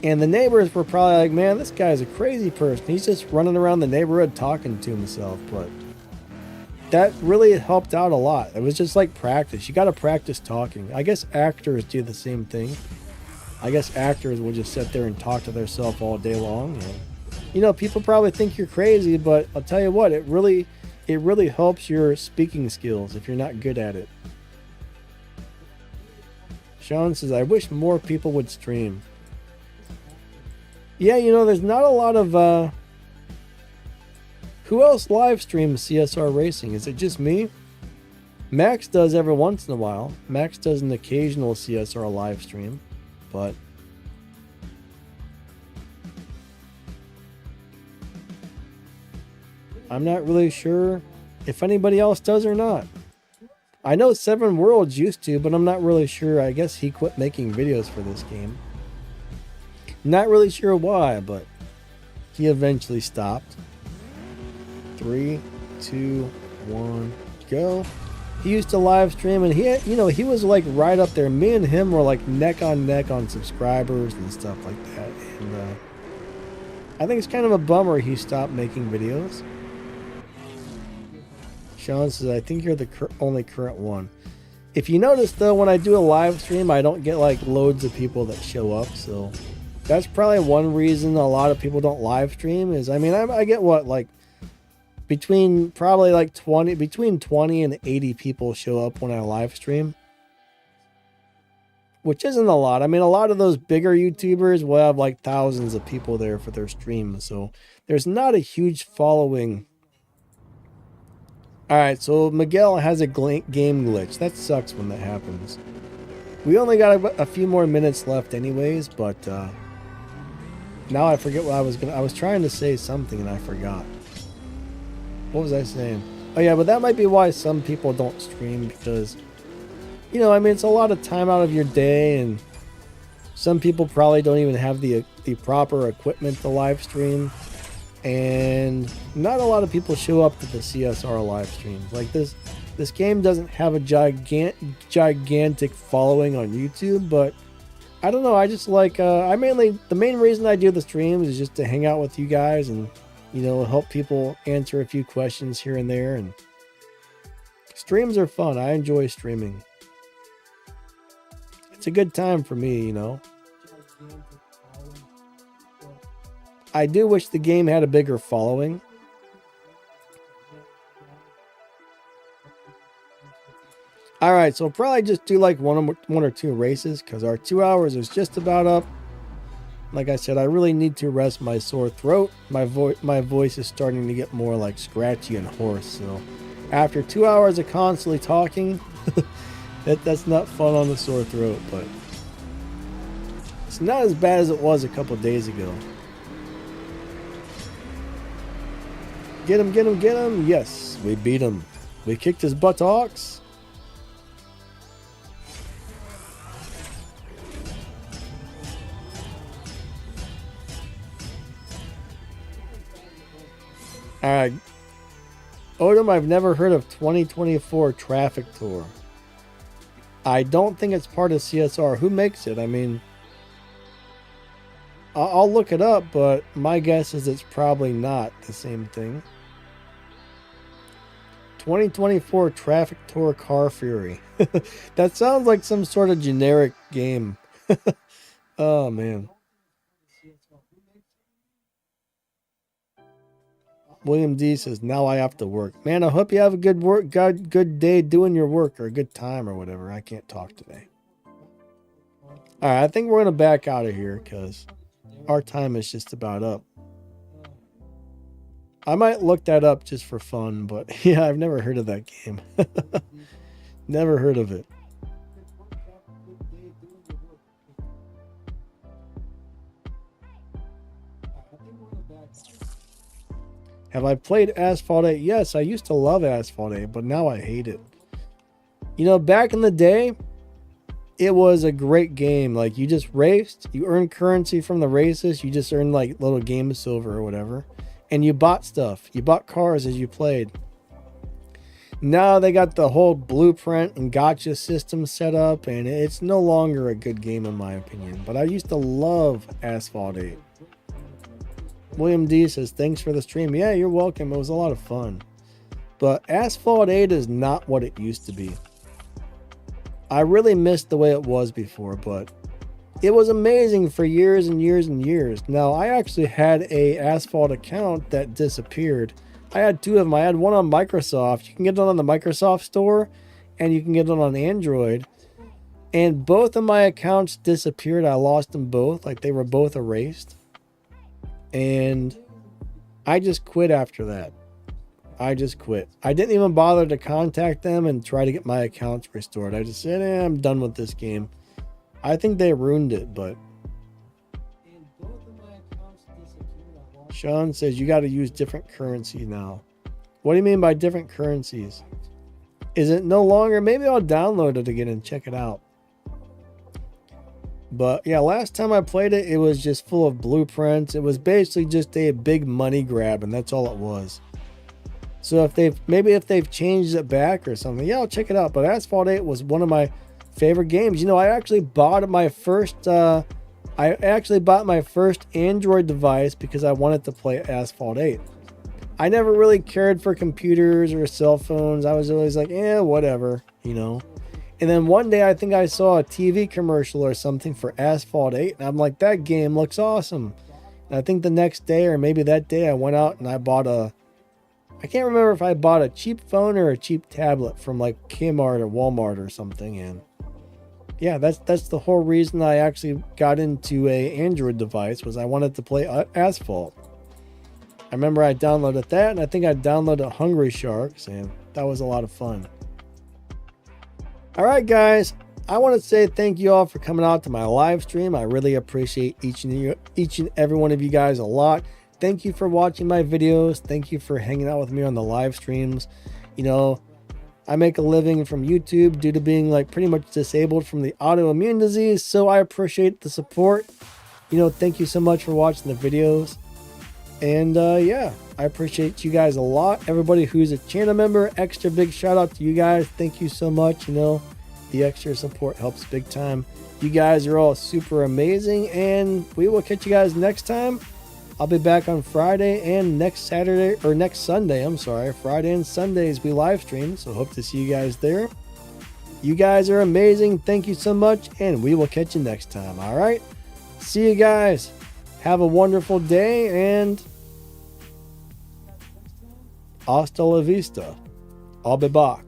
And the neighbors were probably like, man, this guy's a crazy person. He's just running around the neighborhood talking to himself. But that really helped out a lot. It was just like practice. You got to practice talking. I guess actors do the same thing. I guess actors will just sit there and talk to themselves all day long. And, you know, people probably think you're crazy, but I'll tell you what, it really helps your speaking skills if you're not good at it. Sean says, I wish more people would stream. Yeah, you know, there's not a lot of... Who else live streams CSR Racing? Is it just me? Max does every once in a while. Max does an occasional CSR live stream. But I'm not really sure if anybody else does or not. I know Seven Worlds used to, but I'm not really sure. I guess he quit making videos for this game. Not really sure why, but he eventually stopped. 3, 2, 1, go. He used to live stream, and he was like right up there. Me and him were like neck on neck on subscribers and stuff like that. And I think it's kind of a bummer he stopped making videos. Sean says, I think you're the only current one. If you notice though, when I do a live stream, I don't get like loads of people that show up. So that's probably one reason a lot of people don't live stream is, I mean, I get what, like between probably like 20 and 80 people show up when I live stream, which isn't a lot. I mean, a lot of those bigger YouTubers will have like thousands of people there for their stream. So there's not a huge following. All right, so Miguel has a game glitch. That sucks when that happens. We only got a few more minutes left anyways, but now I forget what I was trying to say something and I forgot. What was I saying? Oh yeah, but that might be why some people don't stream, because, you know, I mean, it's a lot of time out of your day, and some people probably don't even have the proper equipment to live stream. And not a lot of people show up to the CSR live streams. Like this game doesn't have a gigantic following on YouTube, but I don't know. I just like the main reason I do the streams is just to hang out with you guys and, you know, help people answer a few questions here and there. And streams are fun. I enjoy streaming. It's a good time for me, you know. I do wish the game had a bigger following. All right, so probably just do like one or two races because our 2 hours is just about up. Like I said, I really need to rest my sore throat. My voice is starting to get more like scratchy and hoarse. So after 2 hours of constantly talking, that's not fun on the sore throat, but it's not as bad as it was a couple days ago. Get him, get him, get him. Yes, we beat him. We kicked his buttocks. All right. Odom, I've never heard of 2024 Traffic Tour. I don't think it's part of CSR. Who makes it? I mean, I'll look it up, but my guess is it's probably not the same thing. 2024 Traffic Tour Car Fury. That sounds like some sort of generic game. Oh, man. William D says, now I have to work. Man, I hope you have a good day doing your work, or a good time or whatever. I can't talk today. All right, I think we're going to back out of here because our time is just about up. I might look that up just for fun, but yeah, I've never heard of that game. Never heard of it. Have I played Asphalt 8? Yes, I used to love Asphalt 8, but now I hate it. You know, back in the day, it was a great game. Like, you just raced, you earned currency from the races, you just earned like little game of silver or whatever. And you bought stuff. You bought cars as you played. Now they got the whole blueprint and gotcha system set up, and it's no longer a good game in my opinion. But I used to love Asphalt 8. William D says, thanks for the stream. Yeah, you're welcome. It was a lot of fun. But Asphalt 8 is not what it used to be. I really missed the way it was before, but it was amazing for years and years and years. Now, I actually had a Asphalt account that disappeared. I had two of them. I had one on Microsoft. You can get it on the Microsoft store, and you can get it on Android. And both of my accounts disappeared. I lost them both. Like, they were both erased. And I just quit after that. I just quit. I didn't even bother to contact them and try to get my accounts restored. I just said, I'm done with this game. I think they ruined it, but Sean says you got to use different currency now. What do you mean by different currencies? Is it no longer? Maybe I'll download it again and check it out. But yeah, last time I played it, it was just full of blueprints. It was basically just a big money grab, and that's all it was. So if they've changed it back or something, yeah, I'll check it out. But Asphalt 8 was one of my favorite games. You know, I actually bought my first Android device because I wanted to play Asphalt 8. I never really cared for computers or cell phones. I was always like, whatever, you know. And then one day I think I saw a TV commercial or something for Asphalt 8, and I'm like, that game looks awesome. And I think the next day, or maybe that day, I went out and I bought I can't remember if I bought a cheap phone or a cheap tablet from like Kmart or Walmart or something. And yeah, that's the whole reason I actually got into a Android device, was I wanted to play Asphalt. I remember I downloaded that, and I think I downloaded Hungry Sharks, and that was a lot of fun. All right, guys, I want to say thank you all for coming out to my live stream. I really appreciate each and every one of you guys a lot. Thank you for watching my videos. Thank you for hanging out with me on the live streams. You know, I make a living from YouTube due to being like pretty much disabled from the autoimmune disease, so I appreciate the support. You know, thank you so much for watching the videos. And yeah, I appreciate you guys a lot. Everybody who's a channel member, extra big shout out to you guys. Thank you so much. You know, the extra support helps big time. You guys are all super amazing, and we will catch you guys next time. I'll be back on Friday and next Sunday. I'm sorry, Friday and Sundays we live stream, so hope to see you guys there. You guys are amazing. Thank you so much, and we will catch you next time. All right, see you guys. Have a wonderful day, and hasta la vista. I'll be back.